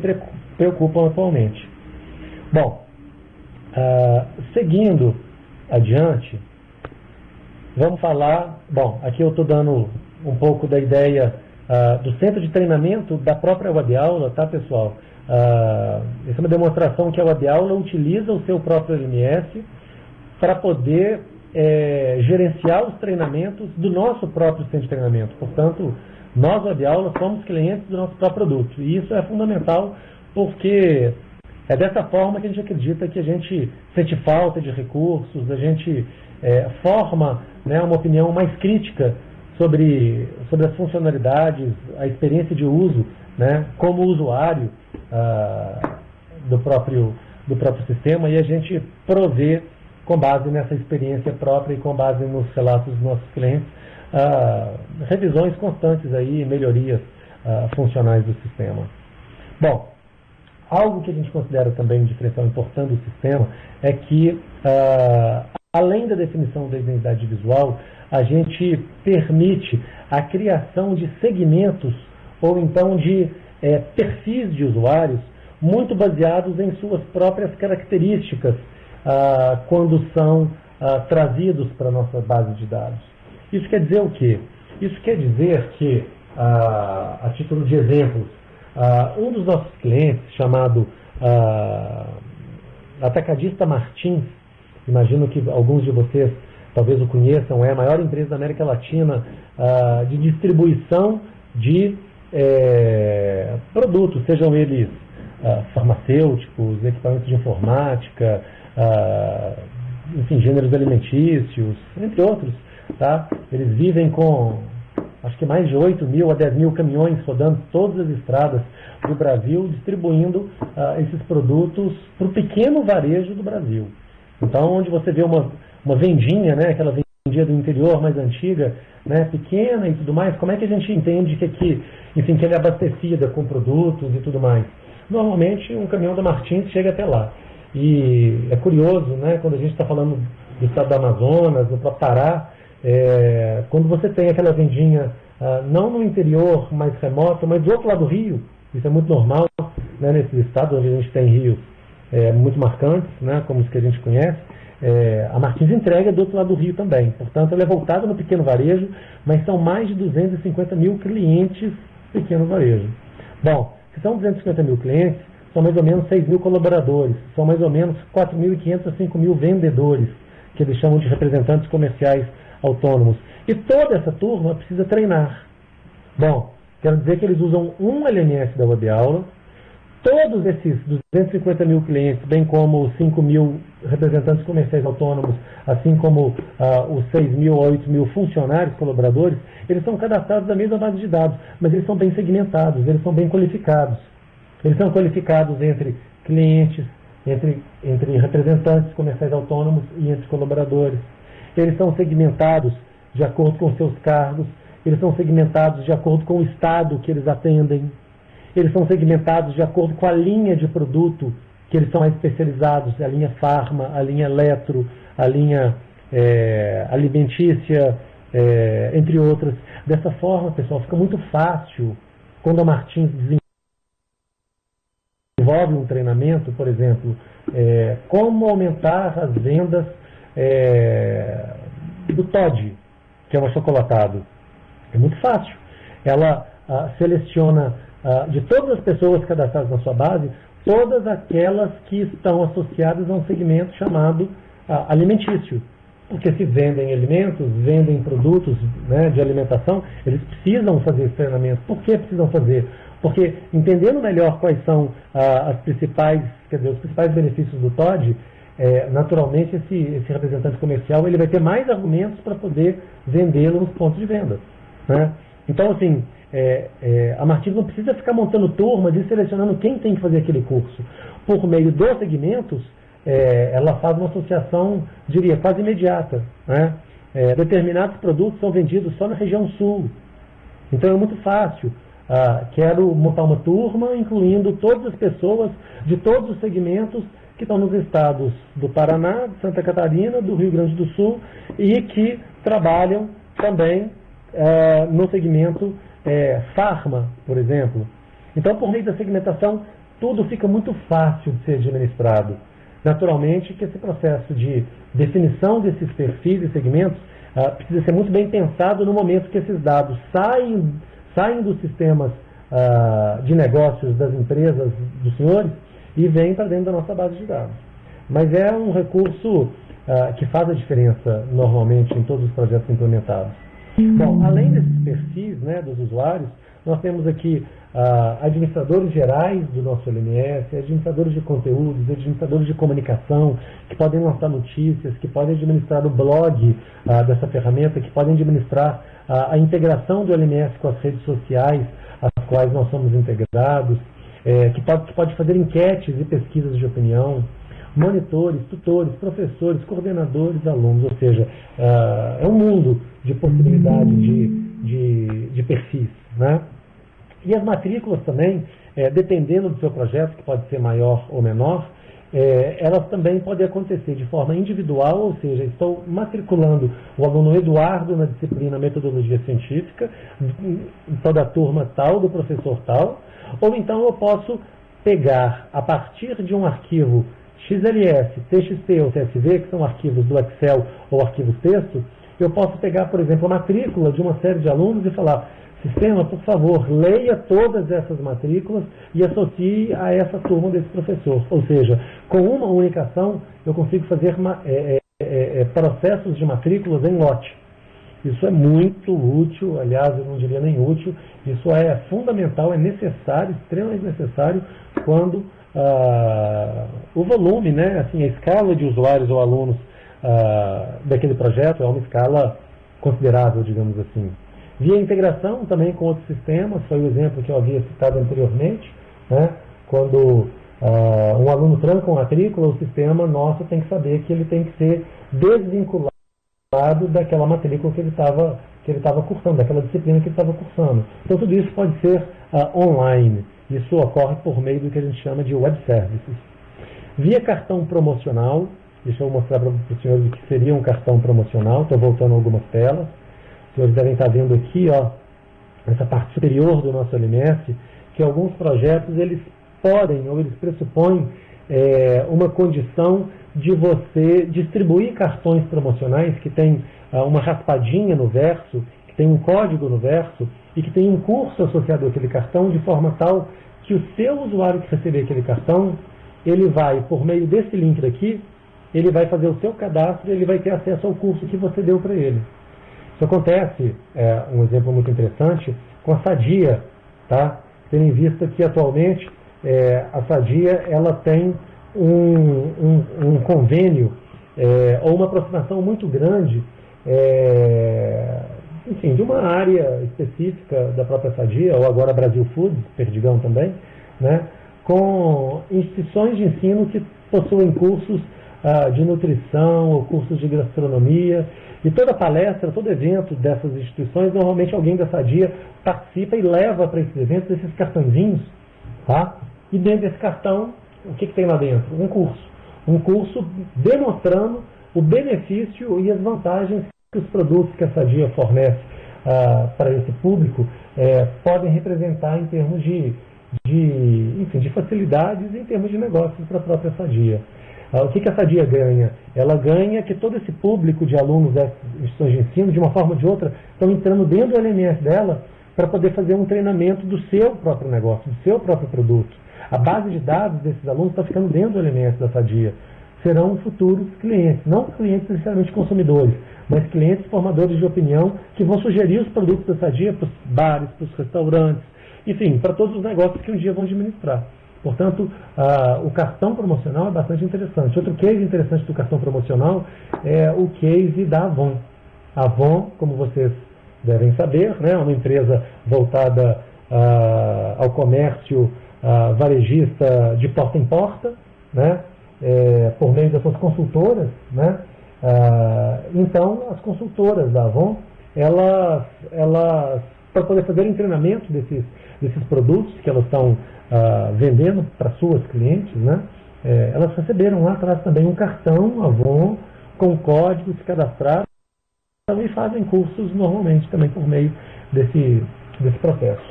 preocupam atualmente. Bom, seguindo adiante, vamos falar, aqui eu estou dando um pouco da ideia do centro de treinamento da própria web-aula, tá, pessoal? Essa é uma demonstração que a web-aula utiliza o seu próprio LMS para poder gerenciar os treinamentos do nosso próprio centro de treinamento. Portanto, nós, web-aula, somos clientes do nosso próprio produto. E isso é fundamental porque é dessa forma que a gente acredita que a gente sente falta de recursos, a gente forma, né, uma opinião mais crítica sobre as funcionalidades, a experiência de uso, né, como usuário do próprio sistema, e a gente provê, com base nessa experiência própria e com base nos relatos dos nossos clientes, revisões constantes aí, melhorias funcionais do sistema. Bom, algo que a gente considera também um diferencial importante do sistema é que, além da definição da identidade visual, a gente permite a criação de segmentos ou então de perfis de usuários muito baseados em suas próprias características quando são trazidos para a nossa base de dados. Isso quer dizer o quê? Isso quer dizer que, a título de exemplos, um dos nossos clientes, chamado Atacadista Martins, imagino que alguns de vocês talvez o conheçam, é a maior empresa da América Latina de distribuição de produtos, sejam eles farmacêuticos, equipamentos de informática, enfim, gêneros alimentícios, entre outros. Tá? Eles vivem com, acho que mais de 8 mil a 10 mil caminhões rodando todas as estradas do Brasil, distribuindo esses produtos para o pequeno varejo do Brasil. Então, onde você vê uma vendinha, né, aquela vendinha do interior mais antiga, né, pequena e tudo mais, como é que a gente entende que ela é abastecida com produtos e tudo mais? Normalmente, um caminhão da Martins chega até lá. E é curioso, né, quando a gente está falando do estado do Amazonas, do próprio Pará, quando você tem aquela vendinha, não no interior mais remoto, mas do outro lado do rio, isso é muito normal, né, nesses estados onde a gente tem rios muito marcantes, né, como os que a gente conhece, a Martins entrega do outro lado do rio também. Portanto, ela é voltada no pequeno varejo, mas são mais de 250 mil clientes pequeno varejo. Bom, se são 250 mil clientes, são mais ou menos 6 mil colaboradores, são mais ou menos 4.500 a 5 mil vendedores, que eles chamam de representantes comerciais autônomos. E toda essa turma precisa treinar. Bom, quero dizer que eles usam um LMS da web-aula, todos esses 250 mil clientes, bem como os 5 mil representantes comerciais autônomos, assim como os 6 mil a 8 mil funcionários, colaboradores, eles são cadastrados na mesma base de dados, mas eles são bem segmentados, eles são bem qualificados. Eles são qualificados entre clientes, entre representantes comerciais autônomos e entre colaboradores. Eles são segmentados de acordo com seus cargos, eles são segmentados de acordo com o estado que eles atendem, eles são segmentados de acordo com a linha de produto que eles são mais especializados, a linha farma, a linha eletro, a linha alimentícia, entre outras. Dessa forma, pessoal, fica muito fácil quando a Martins desenvolve um treinamento, por exemplo, como aumentar as vendas do Toddy, que é um achocolatado. É muito fácil. Ela seleciona de todas as pessoas cadastradas na sua base, todas aquelas que estão associadas a um segmento chamado alimentício. Porque se vendem alimentos, vendem produtos, né, de alimentação, eles precisam fazer esse treinamento. Por que precisam fazer? Porque entendendo melhor quais são os principais benefícios do Toddy, naturalmente esse representante comercial ele vai ter mais argumentos para poder vendê-lo nos pontos de venda. Né? Então, assim, a Martins não precisa ficar montando turmas e selecionando quem tem que fazer aquele curso. Por meio dos segmentos, ela faz uma associação, diria, quase imediata. Né? Determinados produtos são vendidos só na região sul. Então é muito fácil. Quero montar uma turma, incluindo todas as pessoas de todos os segmentos que estão nos estados do Paraná, de Santa Catarina, do Rio Grande do Sul e que trabalham também no segmento farma, por exemplo. Então, por meio da segmentação, tudo fica muito fácil de ser administrado. Naturalmente que esse processo de definição desses perfis e segmentos precisa ser muito bem pensado no momento que esses dados saem dos sistemas de negócios das empresas dos senhores e vêm para dentro da nossa base de dados. Mas é um recurso que faz a diferença normalmente em todos os projetos implementados. Bom, além desses perfis, né, dos usuários, nós temos aqui administradores gerais do nosso LMS, administradores de conteúdos, administradores de comunicação, que podem lançar notícias, que podem administrar o blog dessa ferramenta, que podem administrar a integração do LMS com as redes sociais, às quais nós somos integrados, que pode fazer enquetes e pesquisas de opinião, monitores, tutores, professores, coordenadores, alunos, ou seja, é um mundo de possibilidade de perfis, né? E as matrículas também, dependendo do seu projeto, que pode ser maior ou menor, elas também podem acontecer de forma individual, ou seja, estou matriculando o aluno Eduardo na disciplina Metodologia Científica, toda a turma tal, do professor tal, ou então eu posso pegar, a partir de um arquivo XLS, TXT ou CSV, que são arquivos do Excel ou arquivos texto, eu posso pegar, por exemplo, a matrícula de uma série de alunos e falar: sistema, por favor, leia todas essas matrículas e associe a essa turma desse professor. Ou seja, com uma única ação, eu consigo fazer processos de matrículas em lote. Isso é muito útil, aliás, eu não diria nem útil, isso é fundamental, é necessário, extremamente necessário, quando o volume, né, assim, a escala de usuários ou alunos daquele projeto é uma escala considerável, digamos assim. Via integração também com outros sistemas, foi o exemplo que eu havia citado anteriormente, né? Quando um aluno tranca uma matrícula, o sistema nosso tem que saber que ele tem que ser desvinculado daquela matrícula que ele estava cursando, daquela disciplina que ele estava cursando. Então tudo isso pode ser online. Isso ocorre por meio do que a gente chama de web services. Via cartão promocional, deixa eu mostrar para os senhores o que seria um cartão promocional, estou voltando a algumas telas. Os senhores devem estar vendo aqui, ó, essa parte superior do nosso LMS, que alguns projetos eles podem ou eles pressupõem uma condição de você distribuir cartões promocionais que tem uma raspadinha no verso, que tem um código no verso e que tem um curso associado àquele cartão, de forma tal que o seu usuário que receber aquele cartão, ele vai, por meio desse link aqui, ele vai fazer o seu cadastro e ele vai ter acesso ao curso que você deu para ele. Isso acontece, um exemplo muito interessante, com a Sadia, tá? Tendo em vista que atualmente a Sadia ela tem um convênio ou uma aproximação muito grande, enfim, de uma área específica da própria Sadia, ou agora Brasil Foods, Perdigão também, né? Com instituições de ensino que possuem cursos de nutrição ou cursos de gastronomia. E toda palestra, todo evento dessas instituições, normalmente alguém da Sadia participa e leva para esses eventos esses cartõezinhos, tá? E dentro desse cartão, o que tem lá dentro? Um curso. Um curso demonstrando o benefício e as vantagens que os produtos que a Sadia fornece para esse público podem representar em termos de facilidades e em termos de negócios para a própria Sadia. O que a Sadia ganha? Ela ganha que todo esse público de alunos das instituições de ensino, de uma forma ou de outra, estão entrando dentro do LMS dela para poder fazer um treinamento do seu próprio negócio, do seu próprio produto. A base de dados desses alunos está ficando dentro do LMS da Sadia. Serão futuros clientes, não clientes necessariamente consumidores, mas clientes formadores de opinião que vão sugerir os produtos da Sadia para os bares, para os restaurantes, enfim, para todos os negócios que um dia vão administrar. Portanto, o cartão promocional é bastante interessante. Outro case interessante do cartão promocional é o case da Avon. A Avon, como vocês devem saber, né, é uma empresa voltada ao comércio varejista de porta em porta, né, por meio das suas consultoras, né. Então, as consultoras da Avon, elas para poder fazer treinamento desses produtos que elas estão vendendo para suas clientes, né, elas receberam lá atrás também um cartão Avon com código, se cadastraram e fazem cursos normalmente também por meio desse processo.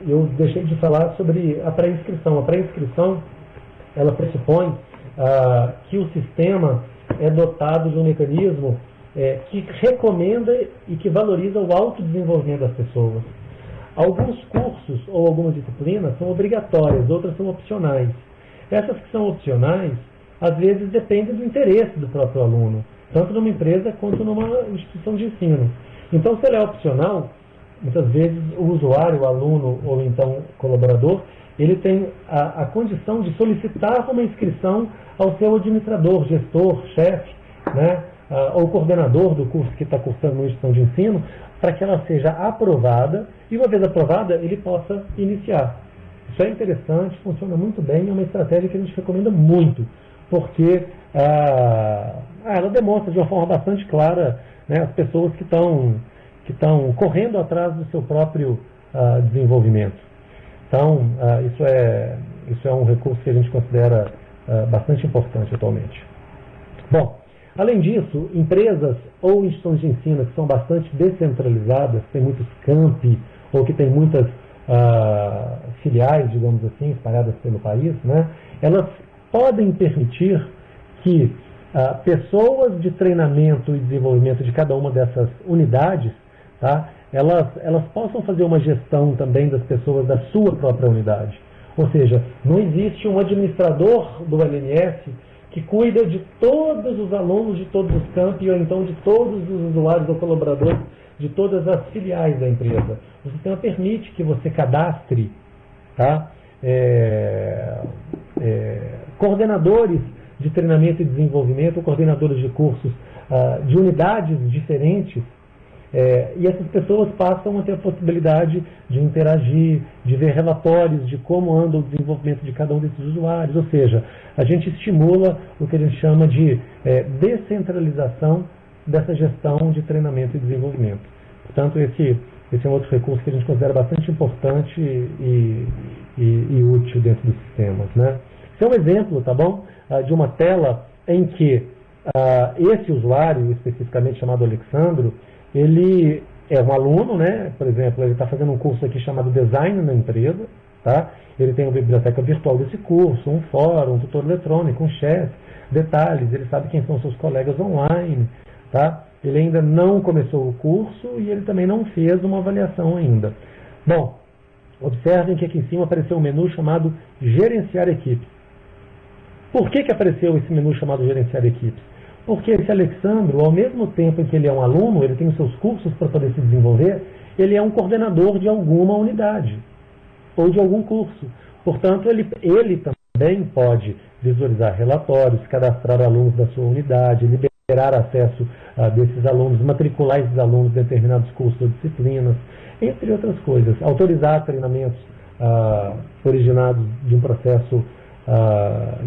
Eu deixei de falar sobre a pré-inscrição. A pré-inscrição, ela pressupõe que o sistema é dotado de um mecanismo que recomenda e que valoriza o autodesenvolvimento das pessoas. Alguns cursos ou algumas disciplinas são obrigatórias, outras são opcionais. Essas que são opcionais, às vezes dependem do interesse do próprio aluno, tanto numa empresa quanto numa instituição de ensino. Então, se ela é opcional, muitas vezes o usuário, o aluno ou então o colaborador, ele tem a condição de solicitar uma inscrição ao seu administrador, gestor, chefe, né, ou coordenador do curso que está cursando uma instituição de ensino, para que ela seja aprovada e, uma vez aprovada, ele possa iniciar. Isso é interessante, funciona muito bem, é uma estratégia que a gente recomenda muito, porque ela demonstra de uma forma bastante clara, né, as pessoas que estão correndo atrás do seu próprio desenvolvimento. Então, isso é um recurso que a gente considera bastante importante atualmente. Bom, além disso, empresas ou instituições de ensino que são bastante descentralizadas, que têm muitos campi, ou que têm muitas filiais, digamos assim, espalhadas pelo país, né, elas podem permitir que pessoas de treinamento e desenvolvimento de cada uma dessas unidades, tá, elas possam fazer uma gestão também das pessoas da sua própria unidade. Ou seja, não existe um administrador do LMS que cuida de todos os alunos de todos os campi, ou então de todos os usuários ou colaboradores de todas as filiais da empresa. O sistema permite que você cadastre, tá, coordenadores de treinamento e desenvolvimento, ou coordenadores de cursos de unidades diferentes, e essas pessoas passam a ter a possibilidade de interagir, de ver relatórios de como anda o desenvolvimento de cada um desses usuários. Ou seja, a gente estimula o que a gente chama de descentralização dessa gestão de treinamento e desenvolvimento. Portanto, esse é um outro recurso que a gente considera bastante importante e útil dentro dos sistemas, né? Esse é um exemplo, tá bom, de uma tela em que esse usuário, especificamente chamado Alexandro, ele é um aluno, né? Por exemplo, ele está fazendo um curso aqui chamado Design na empresa, tá? Ele tem uma biblioteca virtual desse curso, um fórum, um tutor eletrônico, um chat, detalhes, ele sabe quem são seus colegas online, tá? Ele ainda não começou o curso e ele também não fez uma avaliação ainda. Bom, observem que aqui em cima apareceu um menu chamado Gerenciar Equipes. Por que apareceu esse menu chamado Gerenciar Equipes? Porque esse Alexandro, ao mesmo tempo em que ele é um aluno, ele tem os seus cursos para poder se desenvolver, ele é um coordenador de alguma unidade ou de algum curso. Portanto, ele também pode visualizar relatórios, cadastrar alunos da sua unidade, liberar acesso desses alunos, matricular esses alunos em determinados cursos ou disciplinas, entre outras coisas. Autorizar treinamentos originados de um processo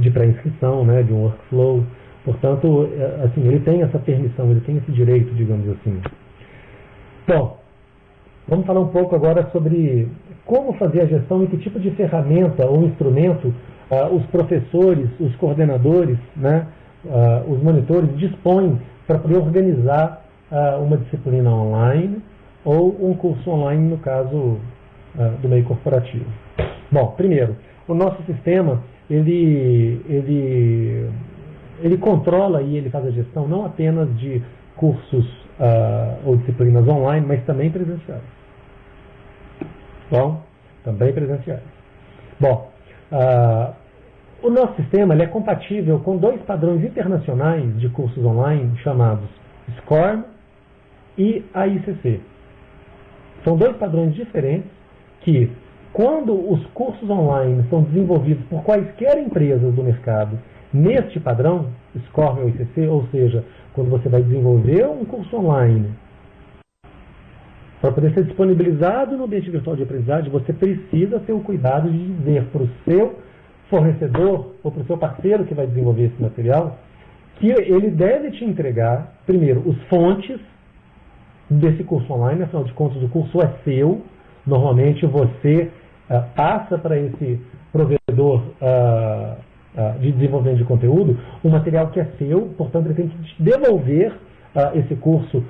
de pré-inscrição, né, de um workflow. Portanto, assim, ele tem essa permissão, ele tem esse direito, digamos assim. Bom, vamos falar um pouco agora sobre como fazer a gestão e que tipo de ferramenta ou instrumento os professores, os coordenadores, né, os monitores dispõem para poder organizar uma disciplina online ou um curso online, no caso do meio corporativo. Bom, primeiro, o nosso sistema, ele controla e ele faz a gestão não apenas de cursos ou disciplinas online, mas também presenciais. Bom, também presenciais. Bom, o nosso sistema ele é compatível com dois padrões internacionais de cursos online chamados SCORM e AICC. São dois padrões diferentes que, quando os cursos online são desenvolvidos por quaisquer empresas do mercado neste padrão, SCORM ou AICC, ou seja, quando você vai desenvolver um curso online para poder ser disponibilizado no ambiente virtual de aprendizagem, você precisa ter o cuidado de dizer para o seu fornecedor ou para o seu parceiro que vai desenvolver esse material que ele deve te entregar, primeiro, os fontes desse curso online. Afinal de contas, o curso é seu. Normalmente você passa para esse provedor de desenvolvimento de conteúdo um material que é seu, portanto ele tem que te devolver esse curso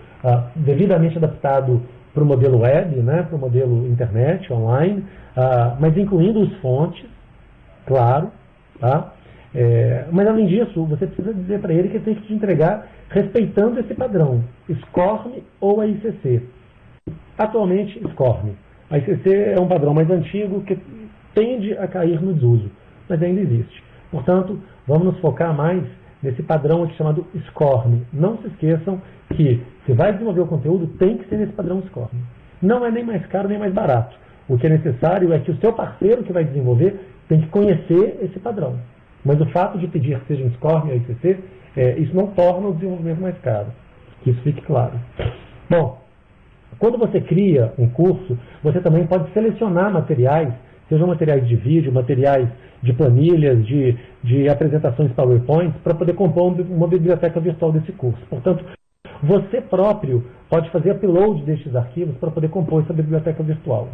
devidamente adaptado para o modelo web, né, para o modelo internet, online, mas incluindo os fontes, claro, tá? Mas, além disso, você precisa dizer para ele que ele tem que te entregar respeitando esse padrão, SCORM ou a ICC. Atualmente, SCORM. A ICC é um padrão mais antigo que tende a cair no desuso, mas ainda existe. Portanto, vamos nos focar mais nesse padrão aqui chamado SCORM. Não se esqueçam que, se vai desenvolver o conteúdo, tem que ser nesse padrão SCORM. Não é nem mais caro nem mais barato. O que é necessário é que o seu parceiro que vai desenvolver tem que conhecer esse padrão. Mas o fato de pedir que seja um SCORM ou ICC, isso não torna o desenvolvimento mais caro. Que isso fique claro. Bom, quando você cria um curso, você também pode selecionar materiais, sejam materiais de vídeo, materiais de planilhas, de apresentações PowerPoint, para poder compor uma biblioteca virtual desse curso. Portanto, você próprio pode fazer upload destes arquivos para poder compor essa biblioteca virtual.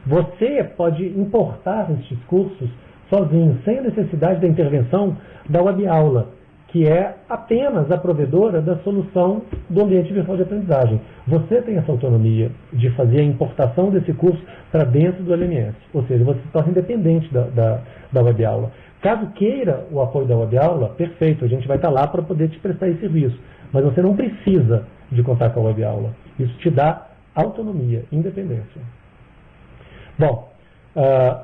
Você pode importar estes cursos sozinho, sem a necessidade da intervenção da WebAula, que é apenas a provedora da solução do ambiente virtual de aprendizagem. Você tem essa autonomia de fazer a importação desse curso para dentro do LMS, ou seja, você se torna independente da WebAula. Caso queira o apoio da WebAula, perfeito, a gente vai estar lá para poder te prestar esse serviço, mas você não precisa de contar com a WebAula. Isso te dá autonomia, independência. Bom,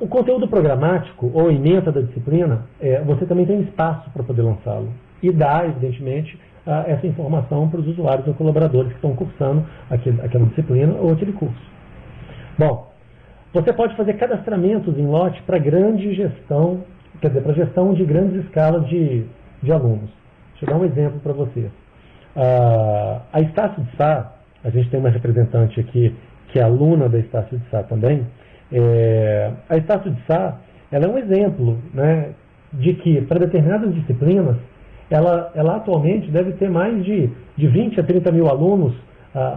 o conteúdo programático ou ementa da disciplina, você também tem espaço para poder lançá-lo. E dá, evidentemente, essa informação para os usuários ou colaboradores que estão cursando aquela disciplina ou aquele curso. Bom, você pode fazer cadastramentos em lote para grande gestão, quer dizer, para gestão de grandes escalas de alunos. Deixa eu dar um exemplo para vocês. A Estácio de Sá, a gente tem uma representante aqui que é aluna da Estácio de Sá também. A Estácio de Sá, ela é um exemplo, né, de que para determinadas disciplinas ela atualmente deve ter mais de 20 a 30 mil alunos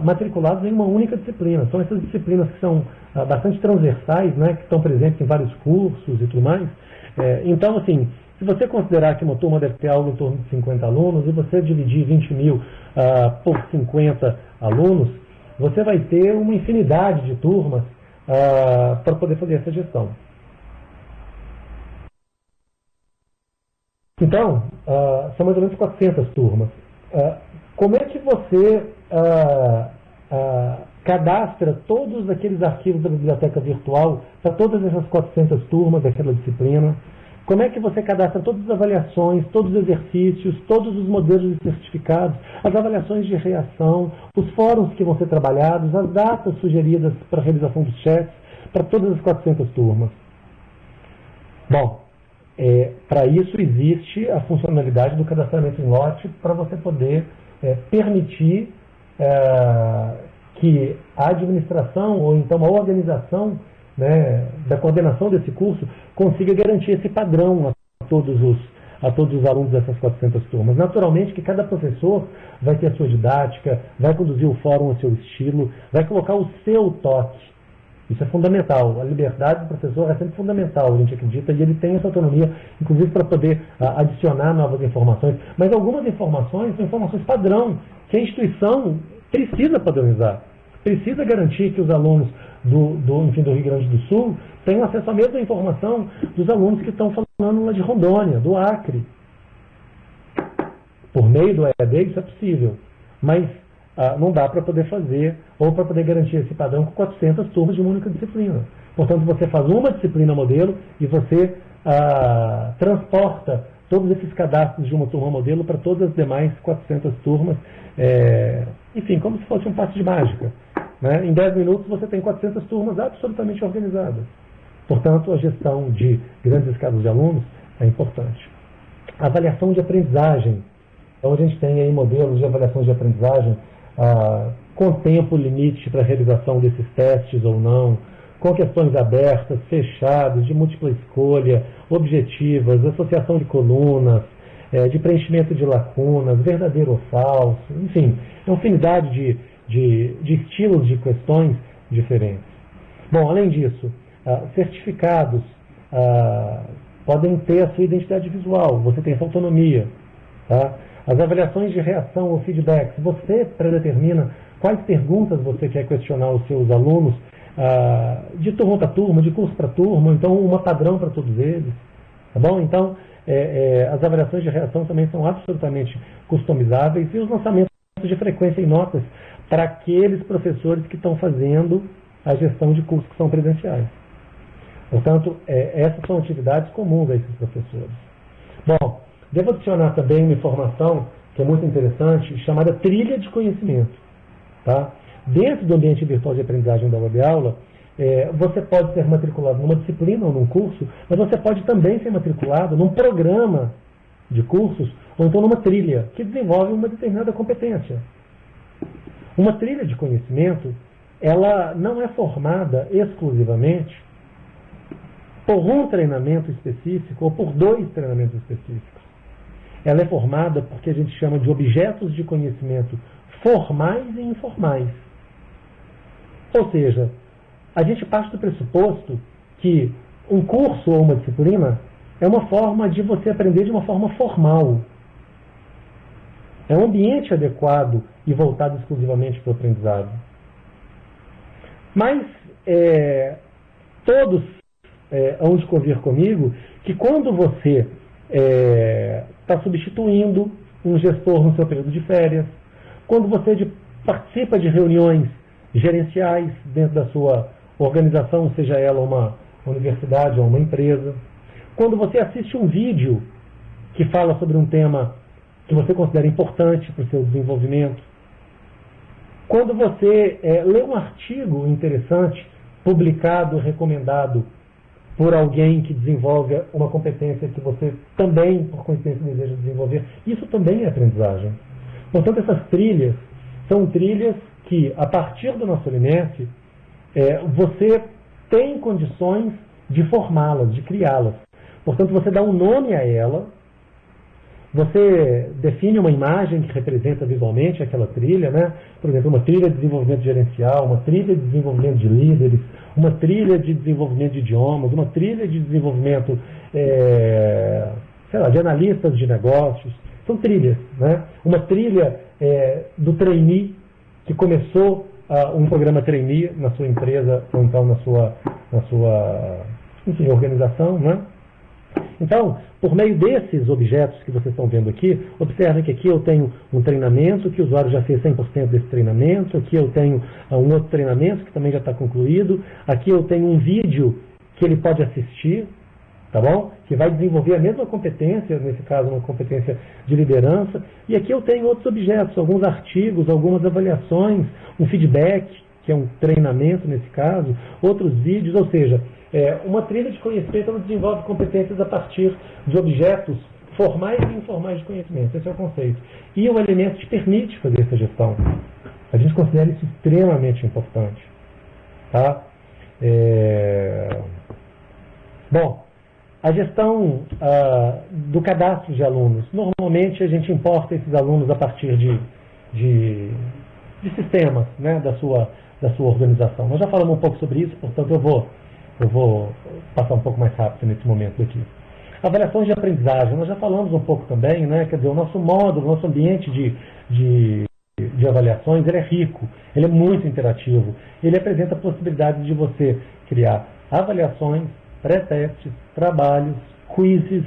matriculados em uma única disciplina. São essas disciplinas que são bastante transversais, né, que estão presentes em vários cursos e tudo mais. Então, assim, se você considerar que uma turma deve ter algo em torno de 50 alunos e você dividir 20 mil por 50 alunos, você vai ter uma infinidade de turmas para poder fazer essa gestão. Então, são mais ou menos 400 turmas. Como é que você cadastra todos aqueles arquivos da biblioteca virtual para todas essas 400 turmas daquela disciplina? Como é que você cadastra todas as avaliações, todos os exercícios, todos os modelos de certificados, as avaliações de reação, os fóruns que vão ser trabalhados, as datas sugeridas para a realização dos chats, para todas as 400 turmas? Bom, para isso existe a funcionalidade do cadastramento em lote para você poder permitir que a administração ou então a organização, né, da coordenação desse curso consiga garantir esse padrão a todos os alunos dessas 400 turmas. Naturalmente que cada professor vai ter a sua didática, vai conduzir o fórum ao seu estilo, vai colocar o seu toque. Isso é fundamental. A liberdade do professor é sempre fundamental, a gente acredita, e ele tem essa autonomia, inclusive para poder adicionar novas informações. Mas algumas informações são informações padrão, que a instituição precisa padronizar. Precisa garantir que os alunos do Rio Grande do Sul tenham acesso à mesma informação dos alunos que estão falando lá de Rondônia, do Acre. Por meio do EAD isso é possível, mas não dá para poder fazer ou para poder garantir esse padrão com 400 turmas de uma única disciplina. Portanto, você faz uma disciplina modelo e você transporta todos esses cadastros de uma turma modelo para todas as demais 400 turmas, enfim, como se fosse um passe de mágica. Né? Em 10 minutos você tem 400 turmas absolutamente organizadas. Portanto, a gestão de grandes escalas de alunos é importante. A avaliação de aprendizagem. Então, a gente tem aí modelos de avaliação de aprendizagem com tempo limite para a realização desses testes ou não, com questões abertas, fechadas, de múltipla escolha, objetivas, associação de colunas, de preenchimento de lacunas, verdadeiro ou falso, enfim, é uma infinidade de estilos de questões diferentes. Bom, além disso, certificados podem ter a sua identidade visual, você tem essa autonomia. Tá? As avaliações de reação ou feedbacks, você predetermina quais perguntas você quer questionar os seus alunos, de turma para turma, de curso para turma, então uma padrão para todos eles. Tá bom? Então, as avaliações de reação também são absolutamente customizáveis e os lançamentos de frequência em notas para aqueles professores que estão fazendo a gestão de cursos que são presenciais. Portanto, essas são atividades comuns a esses professores. Bom, devo adicionar também uma informação que é muito interessante, chamada trilha de conhecimento. Tá? Dentro do ambiente virtual de aprendizagem da web aula, você pode ser matriculado numa disciplina ou num curso, mas você pode também ser matriculado num programa de cursos ou então numa trilha que desenvolve uma determinada competência. Uma trilha de conhecimento, ela não é formada exclusivamente por um treinamento específico ou por 2 treinamentos específicos. Ela é formada porque a gente chama de objetos de conhecimento formais e informais. Ou seja, a gente parte do pressuposto que um curso ou uma disciplina é uma forma de você aprender de uma forma formal. É um ambiente adequado e voltado exclusivamente para o aprendizado. Mas todos hão de convir comigo que quando você está substituindo um gestor no seu período de férias, quando você participa de reuniões gerenciais dentro da sua organização, seja ela uma universidade ou uma empresa, quando você assiste um vídeo que fala sobre um tema que você considera importante para o seu desenvolvimento, quando você lê um artigo interessante, publicado, recomendado por alguém que desenvolve uma competência que você também, por coincidência, deseja desenvolver, isso também é aprendizagem. Portanto, essas trilhas são trilhas que, a partir do nosso LMS, você tem condições de formá-las, de criá-las. Portanto, você dá um nome a ela, você define uma imagem que representa visualmente aquela trilha, né? Por exemplo, uma trilha de desenvolvimento gerencial, uma trilha de desenvolvimento de líderes, uma trilha de desenvolvimento de idiomas, uma trilha de desenvolvimento de analistas de negócios. São trilhas, né? Uma trilha do trainee, que começou um programa trainee na sua empresa ou então na sua organização, né? Então, por meio desses objetos que vocês estão vendo aqui, observem que aqui eu tenho um treinamento, que o usuário já fez 100% desse treinamento, aqui eu tenho um outro treinamento que também já está concluído, aqui eu tenho um vídeo que ele pode assistir, tá bom? Que vai desenvolver a mesma competência, nesse caso uma competência de liderança, e aqui eu tenho outros objetos, alguns artigos, algumas avaliações, um feedback, que é um treinamento nesse caso, outros vídeos, ou seja, uma trilha de conhecimento ela desenvolve competências a partir de objetos formais e informais de conhecimento. Esse é o conceito. E o elemento te permite fazer essa gestão. A gente considera isso extremamente importante. Tá? Bom, a gestão do cadastro de alunos. Normalmente a gente importa esses alunos a partir de sistemas, né, da sua organização. Nós já falamos um pouco sobre isso, portanto eu vou passar um pouco mais rápido nesse momento aqui. Avaliações de aprendizagem, nós já falamos um pouco também, né? Quer dizer, o nosso módulo, o nosso ambiente de avaliações, ele é rico, ele é muito interativo, ele apresenta possibilidades de você criar avaliações, pré-testes, trabalhos, quizzes,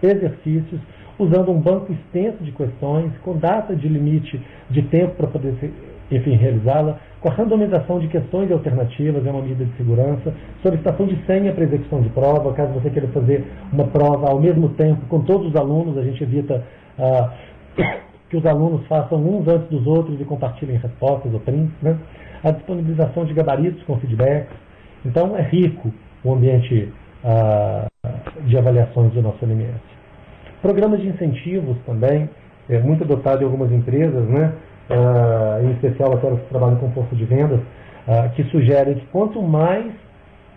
exercícios, usando um banco extenso de questões, com data de limite de tempo para poder realizá-la, com a randomização de questões alternativas, é uma medida de segurança, solicitação de senha para execução de prova, caso você queira fazer uma prova ao mesmo tempo com todos os alunos, a gente evita que os alunos façam uns antes dos outros e compartilhem respostas ou prints, né? A disponibilização de gabaritos com feedbacks. Então é rico o ambiente de avaliações do nosso LMS. Programas de incentivos também, muito adotado em algumas empresas, né? Em especial aquelas que trabalham com força de vendas, que sugerem que quanto mais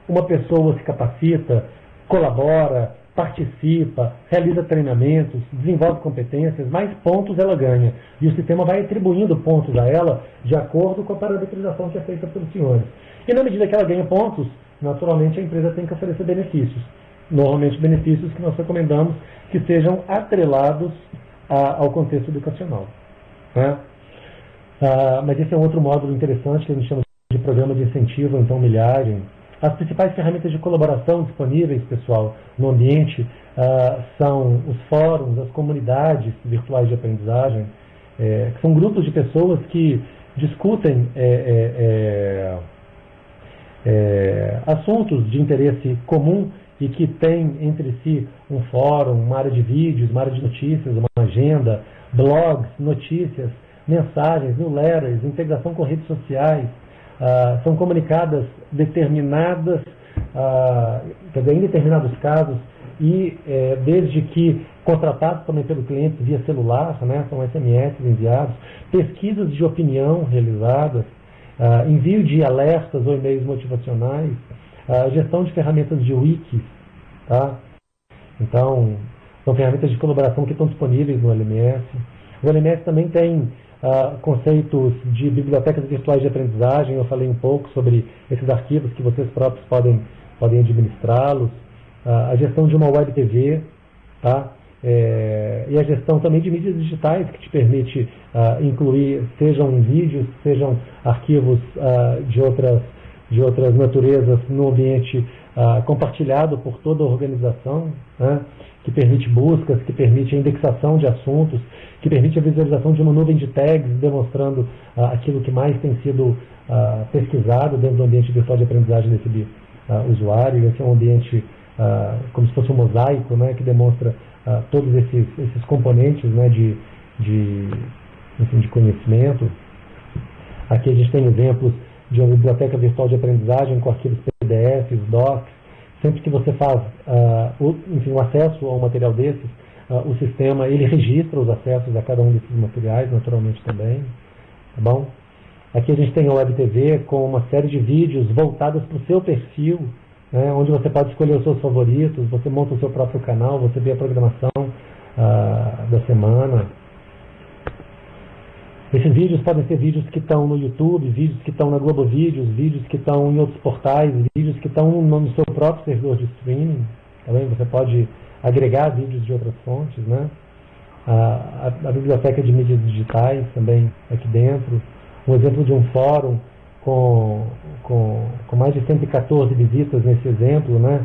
uma pessoa se capacita, colabora, participa, realiza treinamentos, desenvolve competências, mais pontos ela ganha. E o sistema vai atribuindo pontos a ela de acordo com a parametrização que é feita pelos senhores. E na medida que ela ganha pontos, naturalmente a empresa tem que oferecer benefícios. Normalmente benefícios que nós recomendamos que sejam atrelados ao contexto educacional, né? Mas esse é um outro módulo interessante que a gente chama de programa de incentivo, então milhagem. As principais ferramentas de colaboração disponíveis, pessoal, no ambiente são os fóruns, as comunidades virtuais de aprendizagem, que são grupos de pessoas que discutem assuntos de interesse comum e que têm entre si um fórum, uma área de vídeos, uma área de notícias, uma agenda, blogs, notícias, mensagens, newsletters, integração com redes sociais. São comunicadas determinadas, quer dizer, em determinados casos, e desde que contratados também pelo cliente via celular, né, são SMS enviados, pesquisas de opinião realizadas, envio de alertas ou e-mails motivacionais, gestão de ferramentas de wikis, tá? Então, são ferramentas de colaboração que estão disponíveis no LMS. O LMS também tem conceitos de bibliotecas virtuais de aprendizagem. Eu falei um pouco sobre esses arquivos que vocês próprios podem administrá-los. A gestão de uma web TV, tá? E a gestão também de mídias digitais, que te permite incluir, sejam vídeos, sejam arquivos de outras naturezas no ambiente compartilhado por toda a organização, né? Que permite buscas, que permite a indexação de assuntos, que permite a visualização de uma nuvem de tags demonstrando aquilo que mais tem sido pesquisado dentro do ambiente virtual de aprendizagem desse usuário. Esse é um ambiente como se fosse um mosaico, né, que demonstra todos esses componentes, né, enfim, de conhecimento. Aqui a gente tem exemplos de uma biblioteca virtual de aprendizagem com arquivos PDFs, docs. Sempre que você faz o acesso a um material desses, o sistema ele registra os acessos a cada um desses materiais, naturalmente também. Tá bom? Aqui a gente tem a Web TV com uma série de vídeos voltados para o seu perfil, né, onde você pode escolher os seus favoritos, você monta o seu próprio canal, você vê a programação da semana. Esses vídeos podem ser vídeos que estão no YouTube, vídeos que estão na Globo Vídeos, vídeos que estão em outros portais, vídeos que estão no seu próprio servidor de streaming. Também você pode agregar vídeos de outras fontes, né? A biblioteca de mídias digitais também aqui dentro. Um exemplo de um fórum com mais de 114 visitas nesse exemplo, né?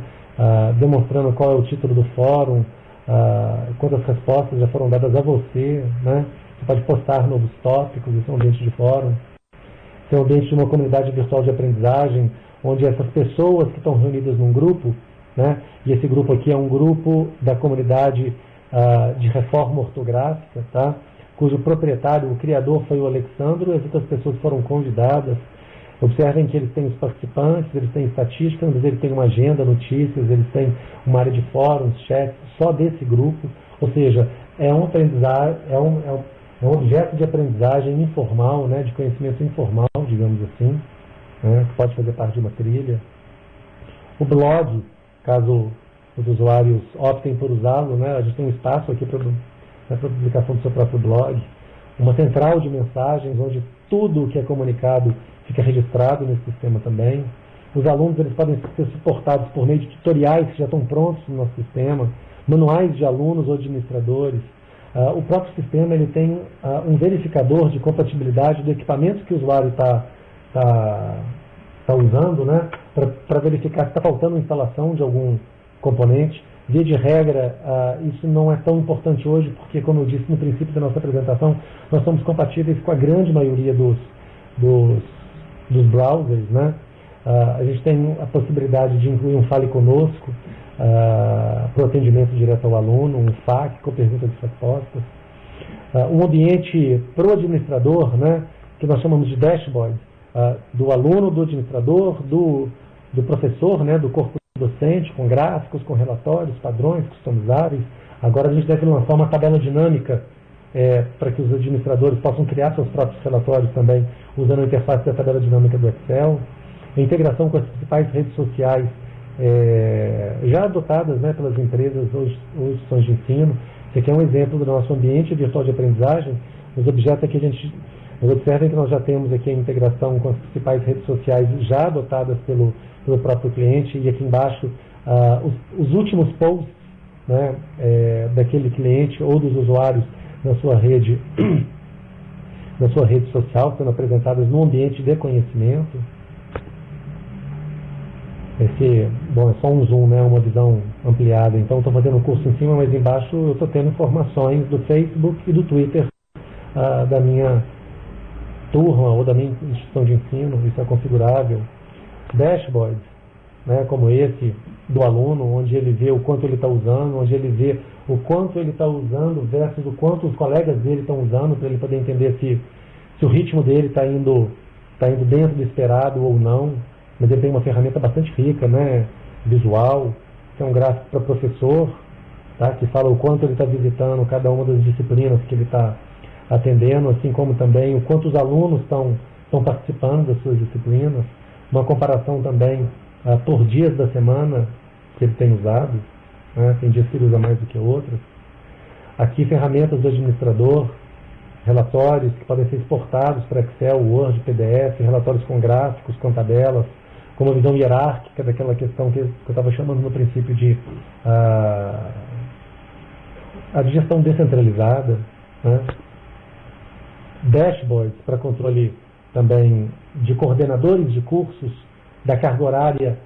Demonstrando qual é o título do fórum, quantas respostas já foram dadas a você, né? Você pode postar novos tópicos. Esse é um ambiente de fórum. Esse é um ambiente de uma comunidade virtual de aprendizagem, onde essas pessoas que estão reunidas num grupo, né, e esse grupo aqui é um grupo da comunidade de reforma ortográfica, tá, cujo proprietário, o criador, foi o Alexandro, e as outras pessoas foram convidadas. Observem que eles têm os participantes, eles têm estatísticas, mas eles têm uma agenda, notícias, eles têm uma área de fóruns, chats, só desse grupo. Ou seja, é um aprendizagem, é um objeto de aprendizagem informal, né, de conhecimento informal, digamos assim, né, que pode fazer parte de uma trilha. O blog, caso os usuários optem por usá-lo, né, a gente tem um espaço aqui para a publicação do seu próprio blog. Uma central de mensagens, onde tudo o que é comunicado fica registrado nesse sistema também. Os alunos eles podem ser suportados por meio de tutoriais que já estão prontos no nosso sistema, manuais de alunos ou administradores. O próprio sistema ele tem um verificador de compatibilidade do equipamento que o usuário está usando, né, para verificar se está faltando instalação de algum componente. Via de regra, isso não é tão importante hoje, porque, como eu disse no princípio da nossa apresentação, nós somos compatíveis com a grande maioria dos browsers, né? A gente tem a possibilidade de incluir um Fale Conosco para o atendimento direto ao aluno, um FAQ com perguntas e respostas. Um ambiente para o administrador, né, que nós chamamos de dashboard, do aluno, do administrador, do professor, né, do corpo docente, com gráficos, com relatórios, padrões customizáveis. Agora a gente deve lançar uma tabela dinâmica para que os administradores possam criar seus próprios relatórios também, usando a interface da tabela dinâmica do Excel. A integração com as principais redes sociais já adotadas, né, pelas empresas ou instituições de ensino. Esse aqui é um exemplo do nosso ambiente virtual de aprendizagem. Os objetos aqui observem que nós já temos aqui a integração com as principais redes sociais já adotadas pelo próprio cliente, e aqui embaixo os últimos posts, né, daquele cliente ou dos usuários na sua rede social, sendo apresentadas no ambiente de conhecimento. Bom, é só um zoom, né, uma visão ampliada. Então, estou fazendo um curso em cima, mas embaixo eu estou tendo informações do Facebook e do Twitter da minha turma ou da minha instituição de ensino. Isso é configurável. Dashboards, né, como esse do aluno, onde ele vê o quanto ele está usando, onde ele vê o quanto ele está usando versus o quanto os colegas dele estão usando, para ele poder entender se o ritmo dele está indo dentro do esperado ou não. Mas ele tem uma ferramenta bastante rica, né, visual, que é um gráfico para professor, tá, que fala o quanto ele está visitando cada uma das disciplinas que ele está atendendo, assim como também o quanto os alunos estão participando das suas disciplinas, uma comparação também por dias da semana que ele tem usado, né, tem dias que ele usa mais do que outros. Aqui ferramentas do administrador, relatórios que podem ser exportados para Excel, Word, PDF, relatórios com gráficos, com tabelas, com uma visão hierárquica daquela questão que eu estava chamando no princípio de a gestão descentralizada, né? Dashboards para controle também de coordenadores de cursos, da carga horária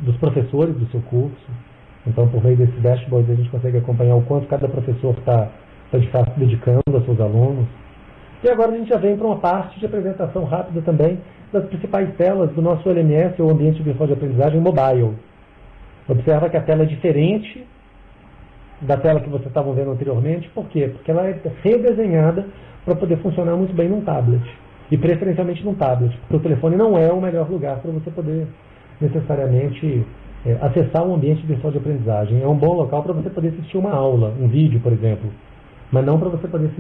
dos professores do seu curso. Então, por meio desse dashboard, a gente consegue acompanhar o quanto cada professor está de fato dedicando aos seus alunos. E agora a gente já vem para uma parte de apresentação rápida também das principais telas do nosso LMS, ou Ambiente Virtual de Aprendizagem Mobile. Observa que a tela é diferente da tela que vocês estavam vendo anteriormente. Por quê? Porque ela é redesenhada para poder funcionar muito bem num tablet. E preferencialmente num tablet, porque o telefone não é o melhor lugar para você poder necessariamente acessar um ambiente virtual de aprendizagem. É um bom local para você poder assistir uma aula, um vídeo, por exemplo, mas não para você poder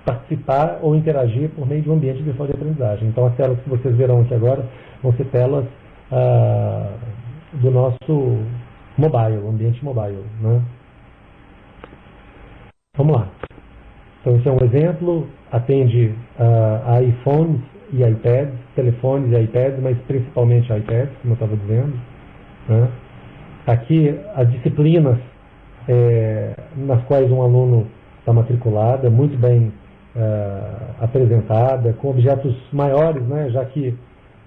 participar ou interagir por meio de um ambiente virtual de aprendizagem. Então, as telas que vocês verão aqui agora vão ser telas do nosso mobile, ambiente mobile, né? Vamos lá. Então, esse é um exemplo, atende a iPhones e iPads, telefones e iPads, mas principalmente iPads, como eu estava dizendo, né? Aqui, as disciplinas nas quais um aluno está matriculado, muito bem apresentada, com objetos maiores, né? Já que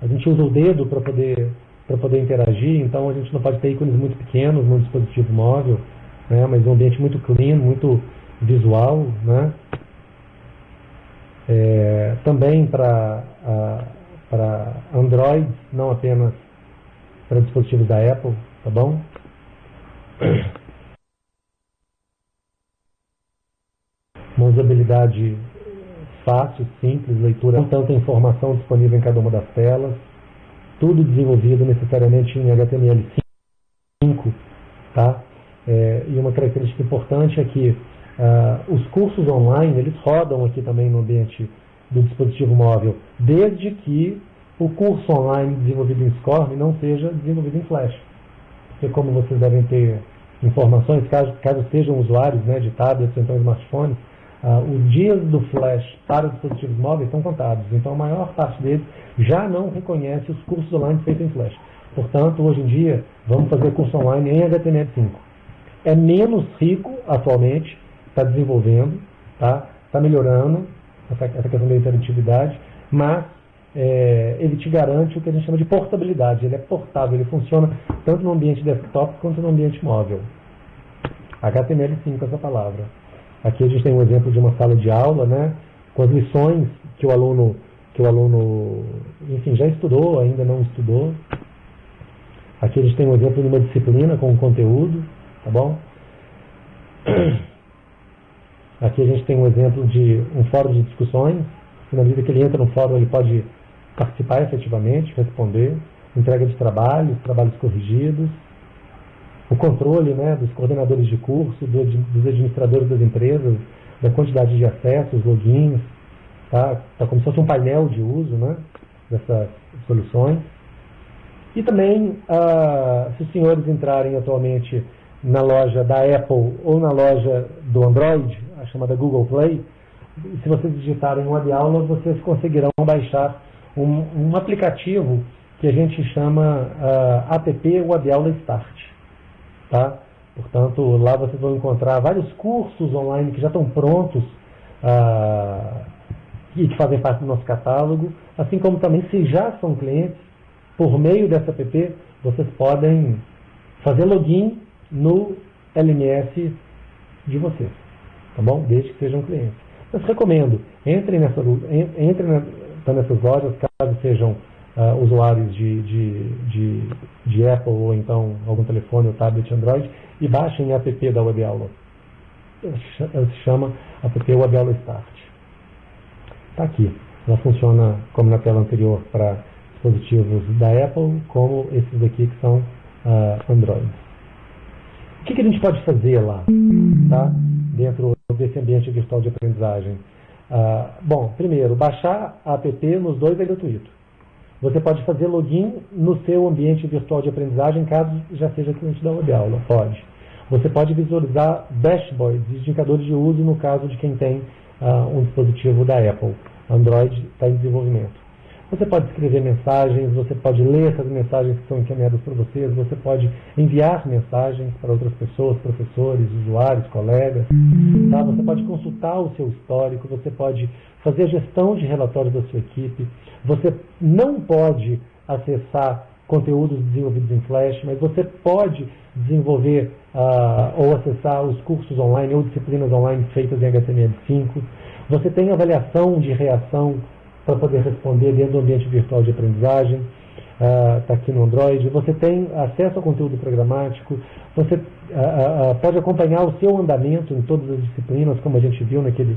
a gente usa o dedo para poder interagir, então a gente não pode ter ícones muito pequenos no dispositivo móvel, né? Mas um ambiente muito clean, muito visual, né? Também para Android, não apenas para dispositivos da Apple, tá bom? Uma usabilidade fácil, simples, leitura, com tanta informação disponível em cada uma das telas, tudo desenvolvido necessariamente em HTML5, tá? E uma característica importante é que os cursos online, eles rodam aqui também no ambiente do dispositivo móvel, desde que o curso online desenvolvido em SCORM não seja desenvolvido em Flash. Porque, como vocês devem ter informações, caso sejam usuários, né, de tablets ou então smartphones, os dias do Flash para os dispositivos móveis são contados. Então, a maior parte deles já não reconhece os cursos online feitos em Flash. Portanto, hoje em dia, vamos fazer curso online em HTML5. É menos rico atualmente, está desenvolvendo, está melhorando essa questão da interatividade, mas ele te garante o que a gente chama de portabilidade. Ele é portável, ele funciona tanto no ambiente desktop quanto no ambiente móvel. HTML5 essa palavra. Aqui a gente tem um exemplo de uma sala de aula, né, com as lições que o aluno, enfim, já estudou, ainda não estudou. Aqui a gente tem um exemplo de uma disciplina com um conteúdo, tá bom? Aqui a gente tem um exemplo de um fórum de discussões. Na medida que ele entra no fórum, ele pode participar efetivamente, responder, entrega de trabalhos corrigidos, o controle, né, dos coordenadores de curso, dos administradores das empresas, da quantidade de acessos, logins, tá como se fosse um painel de uso, né, dessas soluções. E também, se os senhores entrarem atualmente na loja da Apple ou na loja do Android, a chamada Google Play, se vocês digitarem um WebAula, vocês conseguirão baixar um aplicativo que a gente chama app WebAula Start. Tá? Portanto, lá vocês vão encontrar vários cursos online que já estão prontos e que fazem parte do nosso catálogo, assim como também, se já são clientes, por meio dessa app, vocês podem fazer login no LMS de vocês, tá bom? Desde que sejam clientes. Mas recomendo, entrem nessas lojas, caso sejam usuários de Apple ou então algum telefone ou tablet Android, e baixem a app da Web Aula. Ela se chama app Web Aula Start. Está aqui. Ela funciona como na tela anterior para dispositivos da Apple, como esses aqui que são Android. O que a gente pode fazer lá, tá? Dentro desse ambiente virtual de aprendizagem? Bom, primeiro, baixar a app nos dois é gratuito. Você pode fazer login no seu ambiente virtual de aprendizagem, caso já seja cliente da Web Aula. Pode. Você pode visualizar dashboards, indicadores de uso, no caso de quem tem um dispositivo da Apple. Android está em desenvolvimento. Você pode escrever mensagens, você pode ler essas mensagens que são encaminhadas por vocês, você pode enviar mensagens para outras pessoas, professores, usuários, colegas. Tá? Você pode consultar o seu histórico, você pode fazer a gestão de relatórios da sua equipe. Você não pode acessar conteúdos desenvolvidos em Flash, mas você pode desenvolver ou acessar os cursos online ou disciplinas online feitas em HTML5. Você tem avaliação de reação para poder responder dentro do ambiente virtual de aprendizagem, está aqui no Android. Você tem acesso ao conteúdo programático, você pode acompanhar o seu andamento em todas as disciplinas, como a gente viu naquele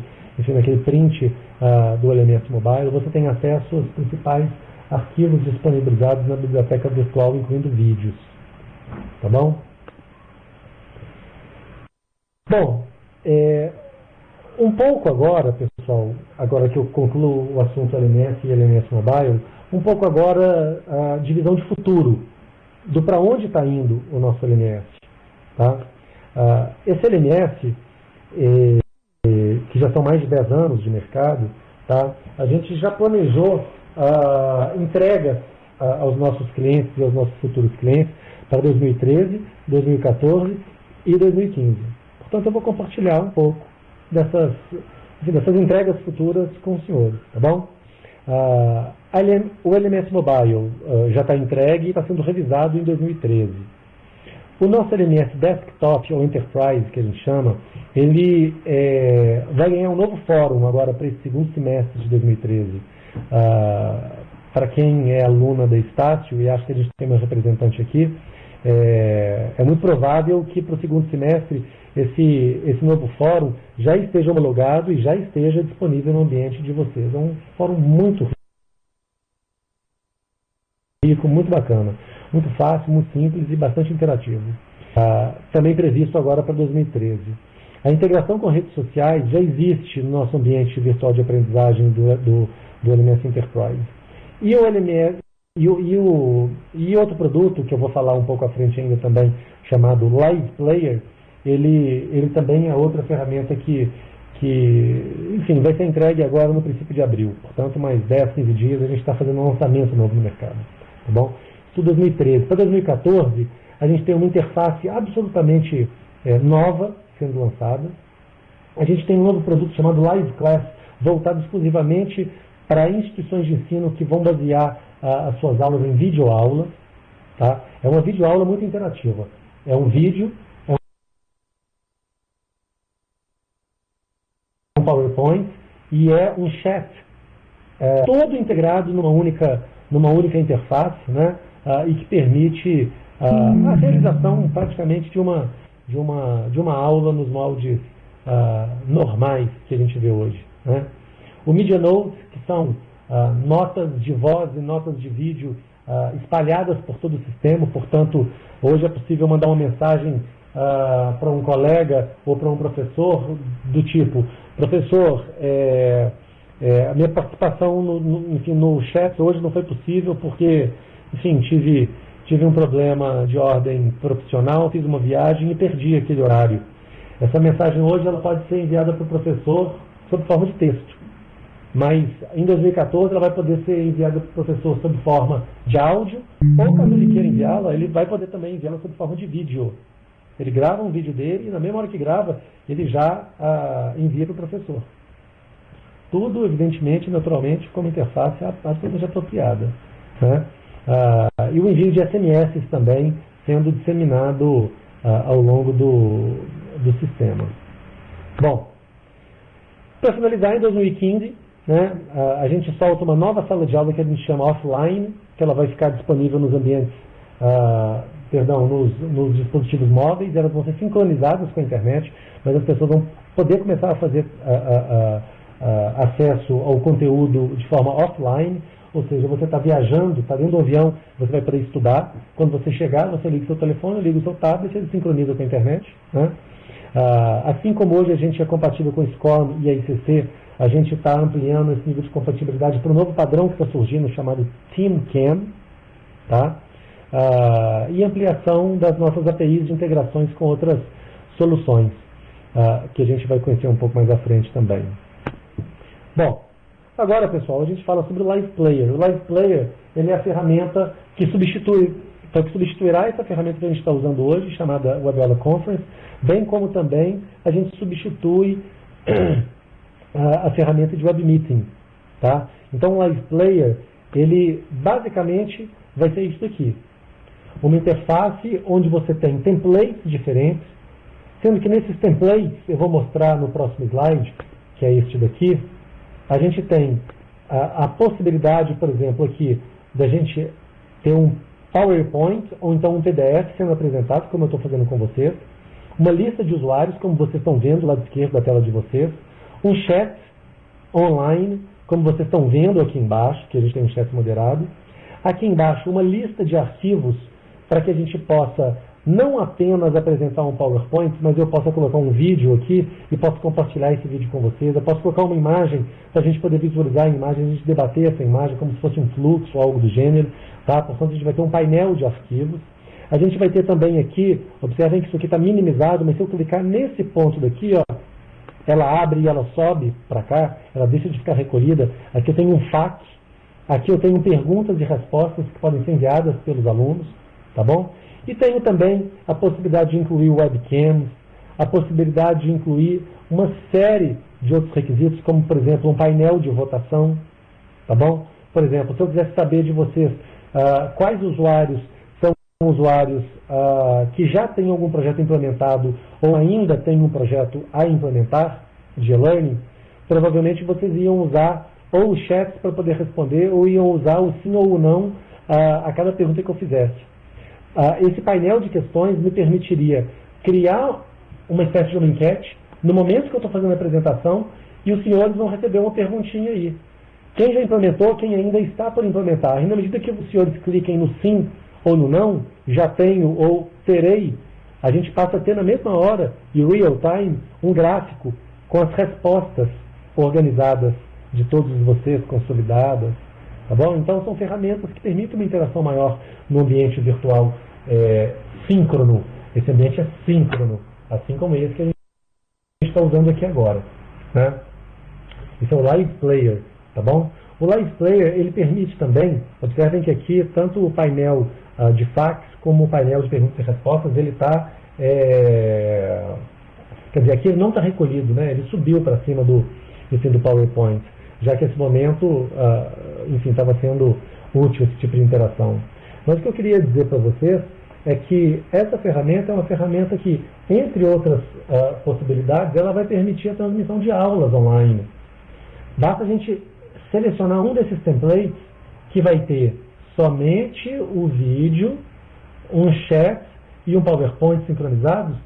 print do LMS Mobile. Você tem acesso aos principais arquivos disponibilizados na biblioteca virtual, incluindo vídeos. Tá bom? Bom, um pouco agora, pessoal, agora que eu concluo o assunto LMS e LMS Mobile, um pouco agora a divisão de futuro, do para onde está indo o nosso LMS. Tá? Esse LMS, que já são mais de 10 anos de mercado, tá? A gente já planejou entrega aos nossos clientes e aos nossos futuros clientes para 2013, 2014 e 2015. Portanto, eu vou compartilhar um pouco dessas entregas futuras com os senhores, tá bom? O LMS Mobile já está entregue e está sendo revisado em 2013. O nosso LMS Desktop, ou Enterprise, que a gente chama, ele vai ganhar um novo fórum agora para esse segundo semestre de 2013. Para quem é aluna da Estácio, e acho que a gente tem uma representante aqui, é muito provável que para o segundo semestre esse novo fórum já esteja homologado e já esteja disponível no ambiente de vocês. É um fórum muito rico, muito bacana, muito fácil, muito simples e bastante interativo. Também previsto agora para 2013. A integração com redes sociais já existe no nosso ambiente virtual de aprendizagem do LMS Enterprise. E o LMS e outro produto que eu vou falar um pouco à frente ainda também, chamado Live Player, ele também é outra ferramenta que, enfim, vai ser entregue agora no princípio de abril. Portanto, mais 10, 15 dias a gente está fazendo um lançamento novo no mercado. Tá bom? Isso 2013. Para 2014, a gente tem uma interface absolutamente nova sendo lançada. A gente tem um novo produto chamado Live Class, voltado exclusivamente para instituições de ensino que vão basear as suas aulas em videoaula. Tá? É uma videoaula muito interativa. É um vídeo, um PowerPoint e é um chat. Todo integrado numa única interface, né? E que permite a realização praticamente de uma aula nos moldes normais que a gente vê hoje. Né? O Media Notes, que são notas de voz e notas de vídeo espalhadas por todo o sistema. Portanto, hoje é possível mandar uma mensagem para um colega ou para um professor do tipo: professor, a minha participação no chat hoje não foi possível porque, enfim, tive um problema de ordem profissional, fiz uma viagem e perdi aquele horário. Essa mensagem hoje ela pode ser enviada para o professor sob forma de texto. Mas em 2014 ela vai poder ser enviada para o professor sob forma de áudio, ou caso ele queira enviá-la, ele vai poder também enviá-la sob forma de vídeo. Ele grava um vídeo dele e na mesma hora que grava, ele já envia para o professor. Tudo, evidentemente, naturalmente, com uma interface absolutamente apropriada. Né? e o envio de SMS também sendo disseminado ao longo do sistema. Bom, para finalizar, em 2015, né, a gente solta uma nova sala de aula que a gente chama offline, que ela vai ficar disponível nos ambientes, nos dispositivos móveis, elas vão ser sincronizadas com a internet, mas as pessoas vão poder começar a fazer acesso ao conteúdo de forma offline, ou seja, você está viajando, está dentro do avião, você vai poder estudar. Quando você chegar, você liga o seu telefone, liga o seu tablet, ele sincroniza com a internet. Né? Assim como hoje a gente é compatível com SCORM e a ICC, a gente está ampliando esse nível de compatibilidade para um novo padrão que está surgindo, chamado TeamCam, tá? E ampliação das nossas APIs de integrações com outras soluções, que a gente vai conhecer um pouco mais à frente também. Bom, agora, pessoal, a gente fala sobre o Live Player. O Live Player, ele é a ferramenta que substituirá essa ferramenta que a gente está usando hoje, chamada WebAula Conference, bem como também a gente substitui a ferramenta de Web Meeting. Tá? Então, o Live Player, ele basicamente vai ser isso aqui. Uma interface onde você tem templates diferentes, sendo que nesses templates, eu vou mostrar no próximo slide, que é este daqui, a gente tem a possibilidade, por exemplo, aqui, da gente ter um PowerPoint ou então um PDF sendo apresentado, como eu estou fazendo com vocês, uma lista de usuários, como vocês estão vendo do lado esquerdo da tela de vocês, um chat online, como vocês estão vendo aqui embaixo, que a gente tem um chat moderado, aqui embaixo uma lista de arquivos para que a gente possa não apenas apresentar um PowerPoint, mas eu possa colocar um vídeo aqui e posso compartilhar esse vídeo com vocês. Eu posso colocar uma imagem para a gente poder visualizar a imagem, a gente debater essa imagem como se fosse um fluxo ou algo do gênero. Tá? Portanto, a gente vai ter um painel de arquivos. A gente vai ter também aqui, observem que isso aqui está minimizado, mas se eu clicar nesse ponto daqui, ó, ela abre e ela sobe para cá, ela deixa de ficar recolhida. Aqui eu tenho um FAQ, aqui eu tenho perguntas e respostas que podem ser enviadas pelos alunos, tá bom? E tenho também a possibilidade de incluir webcams, a possibilidade de incluir uma série de outros requisitos, como, por exemplo, um painel de votação, tá bom? Por exemplo, se eu quisesse saber de vocês quais usuários são usuários que já têm algum projeto implementado ou ainda têm um projeto a implementar de e-learning, provavelmente vocês iam usar ou o chat para poder responder ou iam usar o sim ou o não a cada pergunta que eu fizesse. Esse painel de questões me permitiria criar uma espécie de uma enquete no momento que eu estou fazendo a apresentação e os senhores vão receber uma perguntinha aí. Quem já implementou, quem ainda está por implementar. E na medida que os senhores cliquem no sim ou no não, já tenho ou terei, a gente passa a ter na mesma hora e real time um gráfico com as respostas organizadas de todos vocês, consolidadas. Tá bom? Então são ferramentas que permitem uma interação maior no ambiente virtual síncrono. Esse ambiente é síncrono, assim como esse que a gente está usando aqui agora. Né? Esse é o Live Player. Tá bom? O Live Player ele permite também, observem que aqui tanto o painel de fax como o painel de perguntas e respostas, ele está, quer dizer, aqui ele não está recolhido, né? Ele subiu para cima do PowerPoint, já que esse momento, enfim, estava sendo útil esse tipo de interação. Mas o que eu queria dizer para vocês é que essa ferramenta é uma ferramenta que, entre outras possibilidades, ela vai permitir a transmissão de aulas online. Basta a gente selecionar um desses templates que vai ter somente o vídeo, um chat e um PowerPoint sincronizados,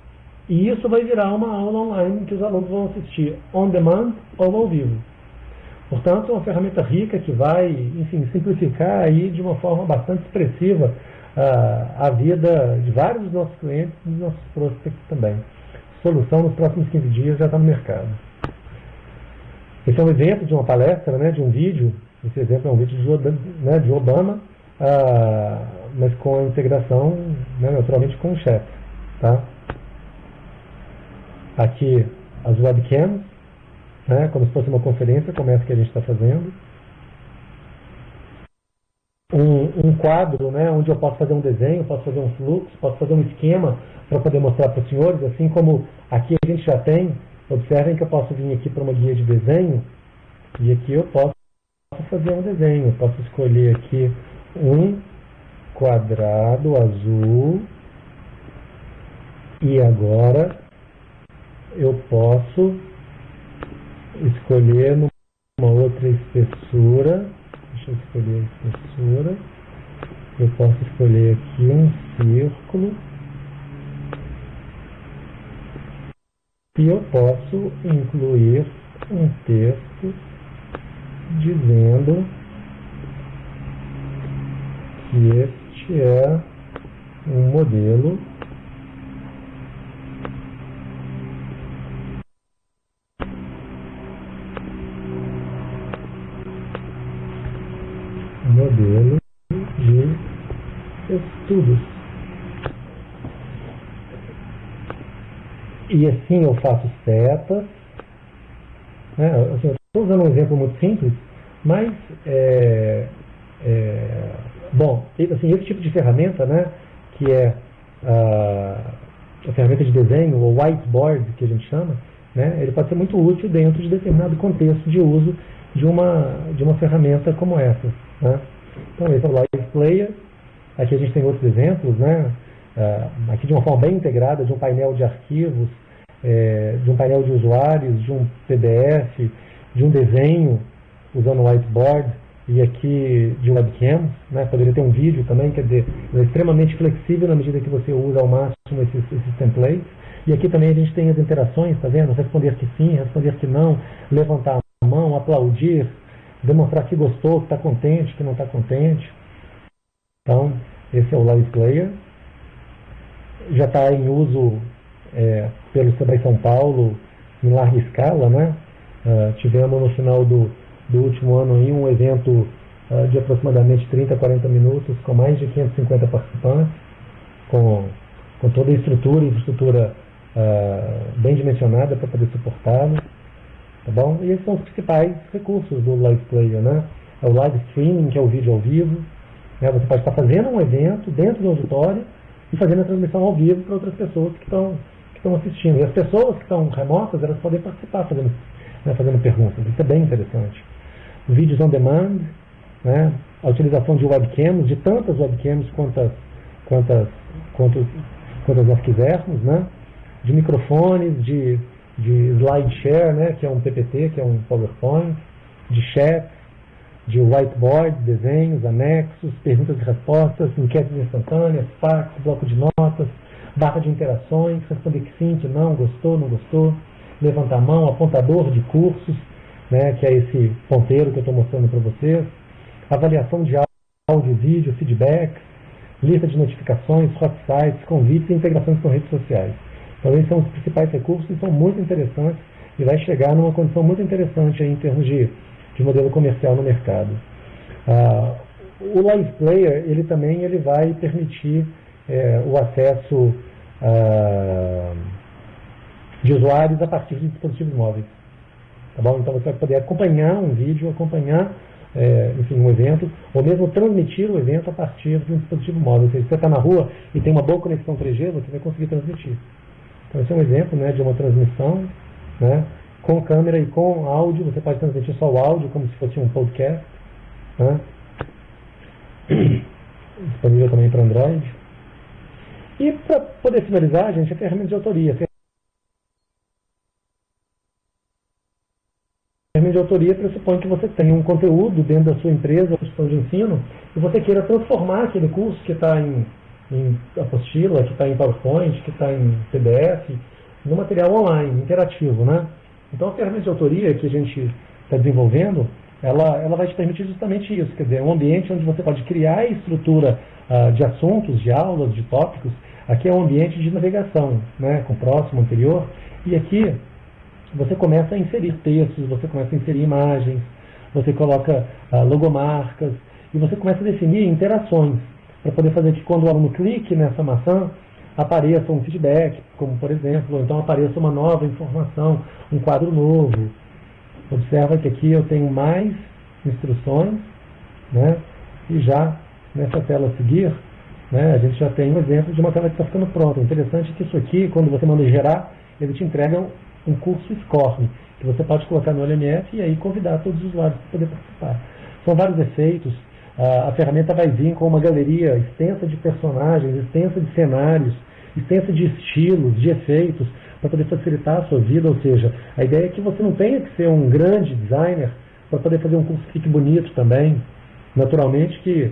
e isso vai virar uma aula online que os alunos vão assistir on demand ou ao vivo. Portanto, é uma ferramenta rica que vai, enfim, simplificar aí de uma forma bastante expressiva a vida de vários dos nossos clientes e dos nossos prospects também. Solução nos próximos 15 dias já está no mercado. Esse é um exemplo de uma palestra, né, de um vídeo. Esse exemplo é um vídeo de Obama, mas com a integração, né, naturalmente, com o chat. Tá? Aqui as webcams, né, como se fosse uma conferência, como essa que a gente está fazendo. Um quadro, né, onde eu posso fazer um desenho, posso fazer um fluxo, posso fazer um esquema para poder mostrar para os senhores, assim como aqui a gente já tem. Observem que eu posso vir aqui para uma guia de desenho e aqui eu posso fazer um desenho. Eu posso escolher aqui um quadrado azul, e agora eu posso escolher numa outra espessura. Deixa eu escolher a espessura. Eu posso escolher aqui um círculo. E eu posso incluir um texto dizendo que este é um modelo de estudos. E assim eu faço setas, né? Assim, eu estou usando um exemplo muito simples, mas bom, assim, esse tipo de ferramenta, né, que é a ferramenta de desenho, ou whiteboard, que a gente chama, né, ele pode ser muito útil dentro de determinado contexto de uso de uma ferramenta como essa, né? Então esse é o Live Player. Aqui a gente tem outros exemplos, né? Aqui de uma forma bem integrada, de um painel de arquivos, de um painel de usuários, de um PDF, de um desenho usando o whiteboard, e aqui de webcam, né? Poderia ter um vídeo também, quer dizer, é extremamente flexível na medida que você usa ao máximo esses templates. E aqui também a gente tem as interações, tá vendo? Responder que sim, responder que não, levantar a mão, aplaudir, demonstrar que gostou, que está contente, que não está contente. Então, esse é o Live Player. Já está em uso pelo Sebrae São Paulo em larga escala, né? Tivemos no final do último ano aí um evento de aproximadamente 30 a 40 minutos, com mais de 550 participantes, com toda a infraestrutura bem dimensionada para poder suportá-lo. Tá bom? E esses são os principais recursos do Live Player, né? É o live streaming, que é o vídeo ao vivo. Né? Você pode estar fazendo um evento dentro do auditório e fazendo a transmissão ao vivo para outras pessoas que estão assistindo. E as pessoas que estão remotas, elas podem participar fazendo perguntas. Isso é bem interessante. Vídeos on demand, né? A utilização de webcams, de tantas webcams quantas nós quisermos, né? De microfones, de SlideShare, né, que é um PPT, que é um PowerPoint, de chat, de whiteboard, desenhos, anexos, perguntas e respostas, enquetes instantâneas, fax, bloco de notas, barra de interações, responder que sim, que não, gostou, não gostou, levantar a mão, apontador de cursos, né, que é esse ponteiro que eu estou mostrando para vocês, avaliação de áudio, vídeo, feedbacks, lista de notificações, hot sites, convites e integrações com redes sociais. Então esses são os principais recursos e são muito interessantes e vai chegar numa condição muito interessante aí, em termos de modelo comercial no mercado. O Live Player ele vai permitir o acesso de usuários a partir de dispositivos móveis. Tá bom? Então você vai poder acompanhar um vídeo, acompanhar enfim, um evento, ou mesmo transmitir o evento a partir de um dispositivo móvel. Ou seja, se você está na rua e tem uma boa conexão 3G, você vai conseguir transmitir. Então esse é um exemplo, né, de uma transmissão, né, com câmera e com áudio. Você pode transmitir só o áudio, como se fosse um podcast, né, disponível também para Android. E para poder finalizar, gente, a ferramenta de autoria. A ferramenta de autoria pressupõe que você tenha um conteúdo dentro da sua empresa ou instituição de ensino e você queira transformar aquele curso que está em apostila, que está em PowerPoint, que está em PDF, no material online, interativo, né? Então a ferramenta de autoria que a gente está desenvolvendo, ela vai te permitir justamente isso, quer dizer, um ambiente onde você pode criar a estrutura de assuntos, de aulas, de tópicos. Aqui é um ambiente de navegação, né, com o próximo, anterior, e aqui você começa a inserir textos, você começa a inserir imagens, você coloca logomarcas, e você começa a definir interações, para poder fazer que quando o aluno clique nessa maçã, apareça um feedback, como por exemplo, ou então apareça uma nova informação, um quadro novo. Observa que aqui eu tenho mais instruções, né? E já nessa tela a seguir, né, a gente já tem um exemplo de uma tela que está ficando pronta. O interessante é que isso aqui, quando você manda gerar, ele te entrega um curso Score, que você pode colocar no LMS e aí convidar todos os usuários para poder participar. São vários efeitos. a ferramenta vai vir com uma galeria extensa de personagens, extensa de cenários, extensa de estilos, de efeitos, para poder facilitar a sua vida. Ou seja, a ideia é que você não tenha que ser um grande designer para poder fazer um curso que fique bonito também. Naturalmente que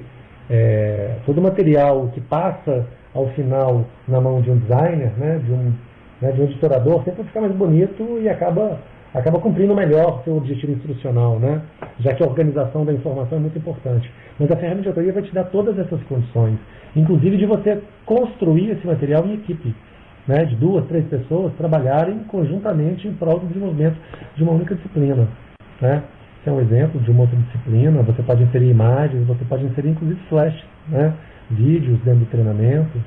todo o material que passa ao final na mão de um designer, de um editorador, sempre vai ficar mais bonito e acaba cumprindo melhor o seu objetivo instrucional, já que a organização da informação é muito importante. Mas a ferramenta de autoria vai te dar todas essas condições, inclusive de você construir esse material em equipe, de 2, 3 pessoas trabalharem conjuntamente em prol do desenvolvimento de uma única disciplina. Esse é um exemplo de uma outra disciplina. Você pode inserir imagens, você pode inserir inclusive flash, vídeos dentro do treinamento.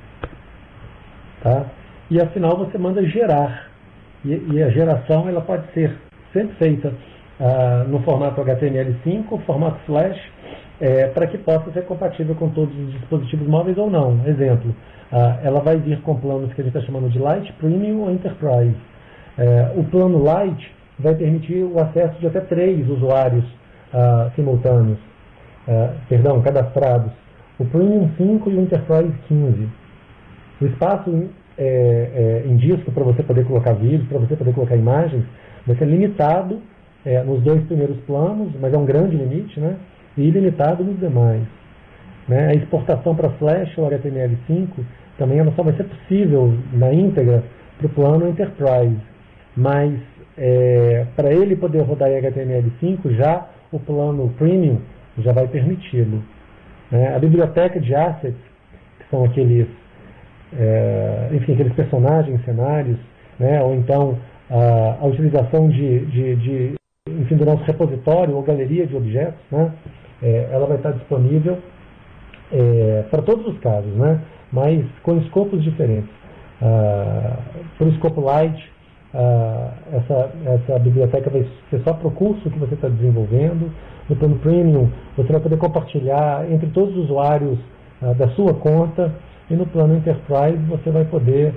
Tá? E afinal você manda gerar. E a geração ela pode ser sempre feita no formato HTML5, formato Flash, para que possa ser compatível com todos os dispositivos móveis ou não. Exemplo, ela vai vir com planos que a gente está chamando de Light, Premium ou Enterprise. O plano Light vai permitir o acesso de até 3 usuários simultâneos, cadastrados. O Premium 5 e o Enterprise 15. O espaço em disco para você poder colocar vídeos, para você poder colocar imagens, vai ser limitado nos 2 primeiros planos, mas é um grande limite, e ilimitado nos demais. A exportação para Flash ou HTML5 também ela só vai ser possível na íntegra para o plano Enterprise, mas para ele poder rodar em HTML5 já o plano Premium já vai permiti-lo. A biblioteca de assets, que são aqueles personagens, cenários, ou então a utilização do nosso repositório ou galeria de objetos, ela vai estar disponível para todos os casos, mas com escopos diferentes. Para o escopo Light, essa biblioteca vai ser só para o curso que você está desenvolvendo. No plano Premium, você vai poder compartilhar entre todos os usuários da sua conta, e no plano Enterprise você vai poder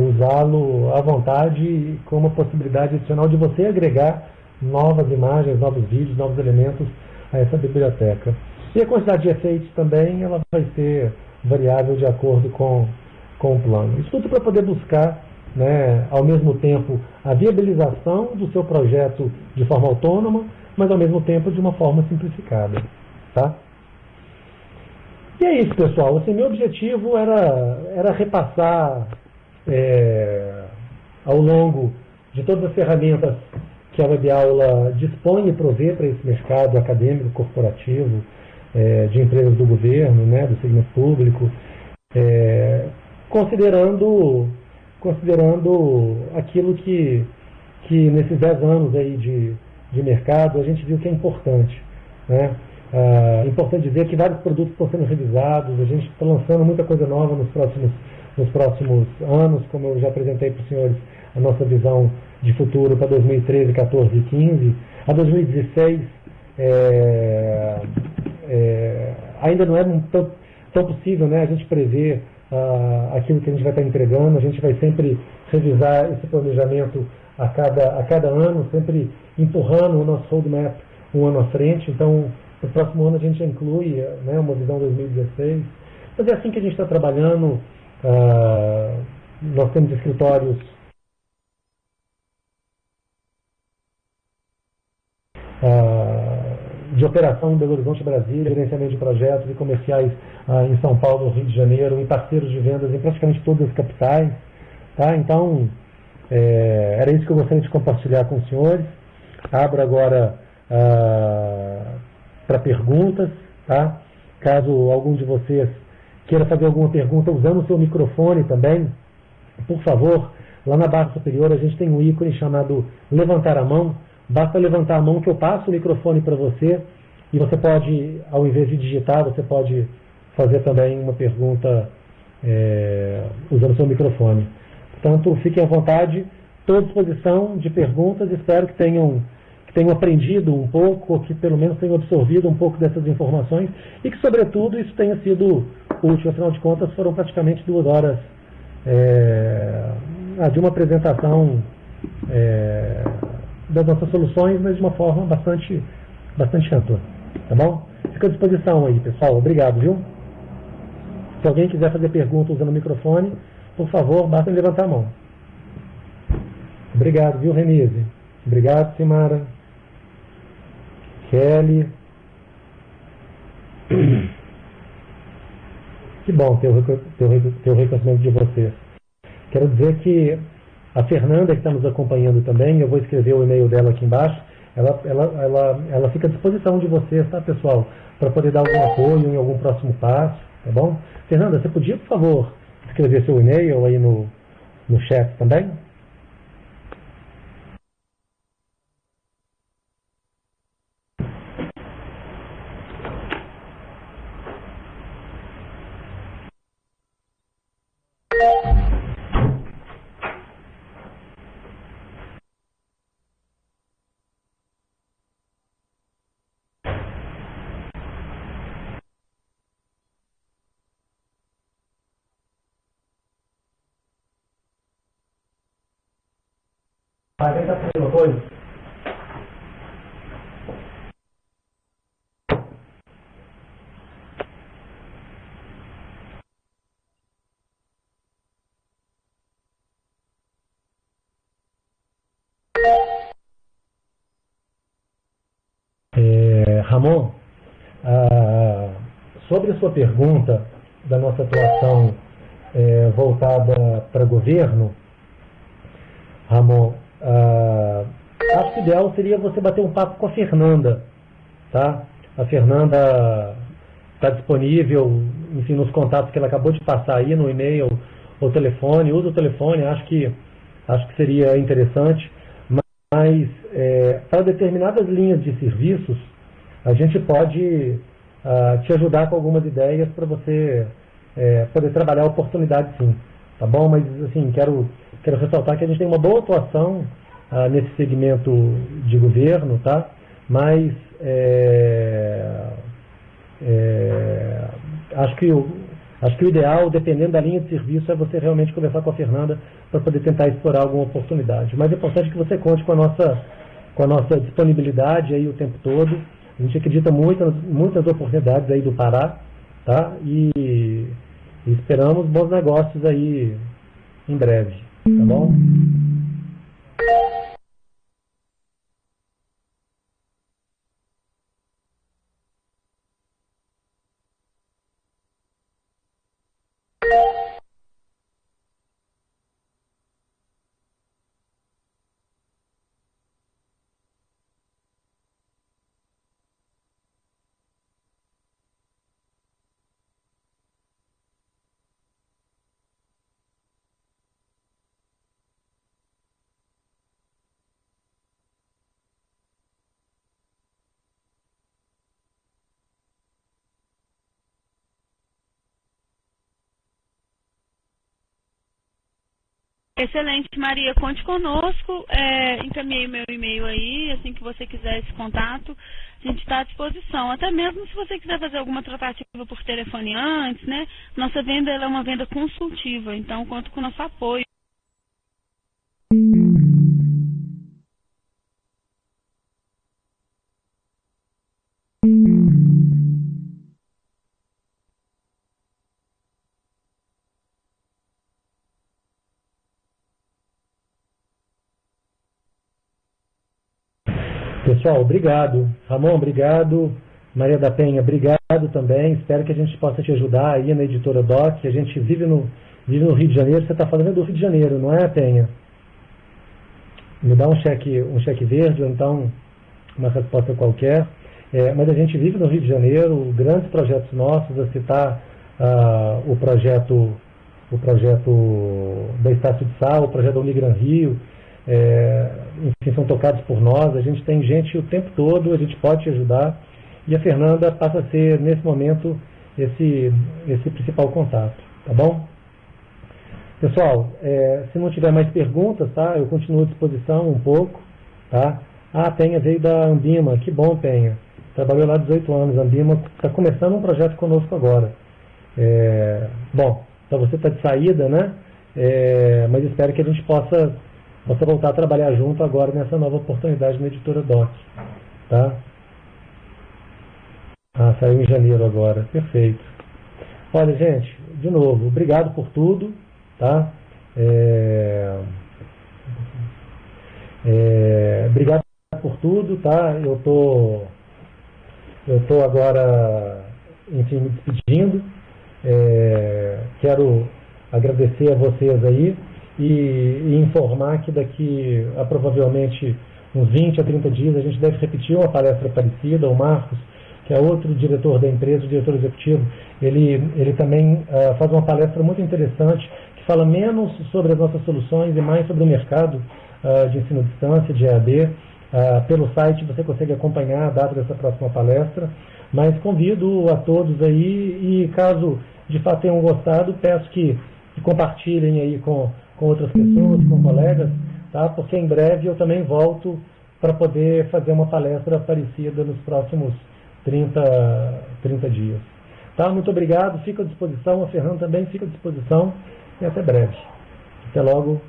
usá-lo à vontade, com uma possibilidade adicional de você agregar novas imagens, novos vídeos, novos elementos a essa biblioteca. E a quantidade de efeitos também ela vai ser variável de acordo com o plano. Isso tudo para poder buscar, ao mesmo tempo, a viabilização do seu projeto de forma autônoma, mas ao mesmo tempo de uma forma simplificada. Tá? E é isso, pessoal. Assim, meu objetivo era repassar ao longo de todas as ferramentas que a WebAula dispõe e provê para esse mercado acadêmico, corporativo, de empresas do governo, do segmento público, considerando aquilo que nesses 10 anos aí de mercado a gente viu que é importante. É importante dizer que vários produtos estão sendo revisados, a gente está lançando muita coisa nova nos próximos anos, como eu já apresentei para os senhores a nossa visão de futuro para 2013, 14 e 15. A 2016 ainda não é tão possível, a gente prever aquilo que a gente vai estar entregando. A gente vai sempre revisar esse planejamento a cada ano, sempre empurrando o nosso roadmap um ano à frente. Então, no próximo ano a gente inclui uma visão 2016. Mas é assim que a gente está trabalhando. Nós temos escritórios de operação em Belo Horizonte, Brasília, gerenciamento de projetos e comerciais em São Paulo, Rio de Janeiro, e parceiros de vendas em praticamente todas as capitais. Tá? Então, era isso que eu gostaria de compartilhar com os senhores. Abro agora para perguntas. Tá? Caso algum de vocês queira fazer alguma pergunta usando o seu microfone também, por favor, lá na barra superior a gente tem um ícone chamado levantar a mão. Basta levantar a mão que eu passo o microfone para você, e você pode, ao invés de digitar, você pode fazer também uma pergunta usando o seu microfone. Portanto, fiquem à vontade, estou à disposição de perguntas. Espero que tenham aprendido um pouco, ou que pelo menos tenham absorvido um pouco dessas informações, e que, sobretudo, isso tenha sido útil. Afinal de contas, foram praticamente 2 horas de uma apresentação das nossas soluções, mas de uma forma bastante ampla. Tá bom? fico à disposição aí, pessoal. Obrigado, viu? Se alguém quiser fazer pergunta usando o microfone, por favor, basta levantar a mão. Obrigado, viu, Renise? Obrigado, Simara. Kelly. Que bom ter o reconhecimento de vocês. Quero dizer que a Fernanda, que está nos acompanhando também, eu vou escrever o e-mail dela aqui embaixo, ela fica à disposição de vocês, tá, pessoal? Para poder dar algum apoio em algum próximo passo, tá bom? Fernanda, você podia, por favor, escrever seu e-mail aí no chat também? Alguém está fazendo apoio? Ramon, sobre a sua pergunta da nossa atuação voltada para governo, Ramon, acho que o ideal seria você bater um papo com a Fernanda, tá? A Fernanda está disponível, enfim, nos contatos que ela acabou de passar aí, no e-mail ou telefone, usa o telefone, acho que seria interessante, mas para determinadas linhas de serviços, a gente pode te ajudar com algumas ideias para você poder trabalhar a oportunidade, sim, tá bom? Mas, assim, quero ressaltar que a gente tem uma boa atuação nesse segmento de governo, tá? Mas acho que o ideal, dependendo da linha de serviço, é você realmente conversar com a Fernanda para poder tentar explorar alguma oportunidade. O mais importante é que você conte com a nossa disponibilidade aí o tempo todo. A gente acredita muitas oportunidades aí do Pará, tá? E esperamos bons negócios aí em breve, tá bom? Excelente, Maria. Conte conosco, encaminhei meu e-mail aí, assim que você quiser esse contato, a gente está à disposição. Até mesmo se você quiser fazer alguma tratativa por telefone antes, né? Nossa venda ela é uma venda consultiva, então conto com o nosso apoio. Pessoal, obrigado. Ramon, obrigado. Maria da Penha, obrigado também. Espero que a gente possa te ajudar aí na Editora Doc. A gente vive no Rio de Janeiro. Você está falando do Rio de Janeiro, não é, Penha? Me dá um cheque verde ou então uma resposta qualquer. Mas a gente vive no Rio de Janeiro, grandes projetos nossos, a citar o projeto da Estácio de Sal, o projeto da Unigran Rio, enfim, são tocados por nós, a gente tem gente o tempo todo, a gente pode te ajudar, e a Fernanda passa a ser, nesse momento, esse principal contato, tá bom? Pessoal, se não tiver mais perguntas, tá, eu continuo à disposição um pouco, tá? A Penha veio da Ambima, que bom, Penha, trabalhou lá 18 anos, a Ambima está começando um projeto conosco agora. Bom, então você está de saída, né? Mas espero que a gente possa voltar a trabalhar junto agora nessa nova oportunidade na Editora Doc, tá? Ah, saiu em janeiro agora. Perfeito. Olha, gente, de novo, obrigado por tudo, tá? Obrigado por tudo, tá? Eu tô agora, enfim, me despedindo. Quero agradecer a vocês aí e informar que daqui a provavelmente uns 20 a 30 dias a gente deve repetir uma palestra parecida. O Marcos, que é outro diretor da empresa, o diretor executivo, ele também faz uma palestra muito interessante que fala menos sobre as nossas soluções e mais sobre o mercado de ensino à distância, de EAD. Pelo site você consegue acompanhar a data dessa próxima palestra, mas convido a todos aí e caso de fato tenham gostado, peço que compartilhem aí com outras pessoas, com colegas, tá? Porque em breve eu também volto para poder fazer uma palestra parecida nos próximos 30 dias. Tá? Muito obrigado, fico à disposição, a Ferran também fica à disposição e até breve. Até logo.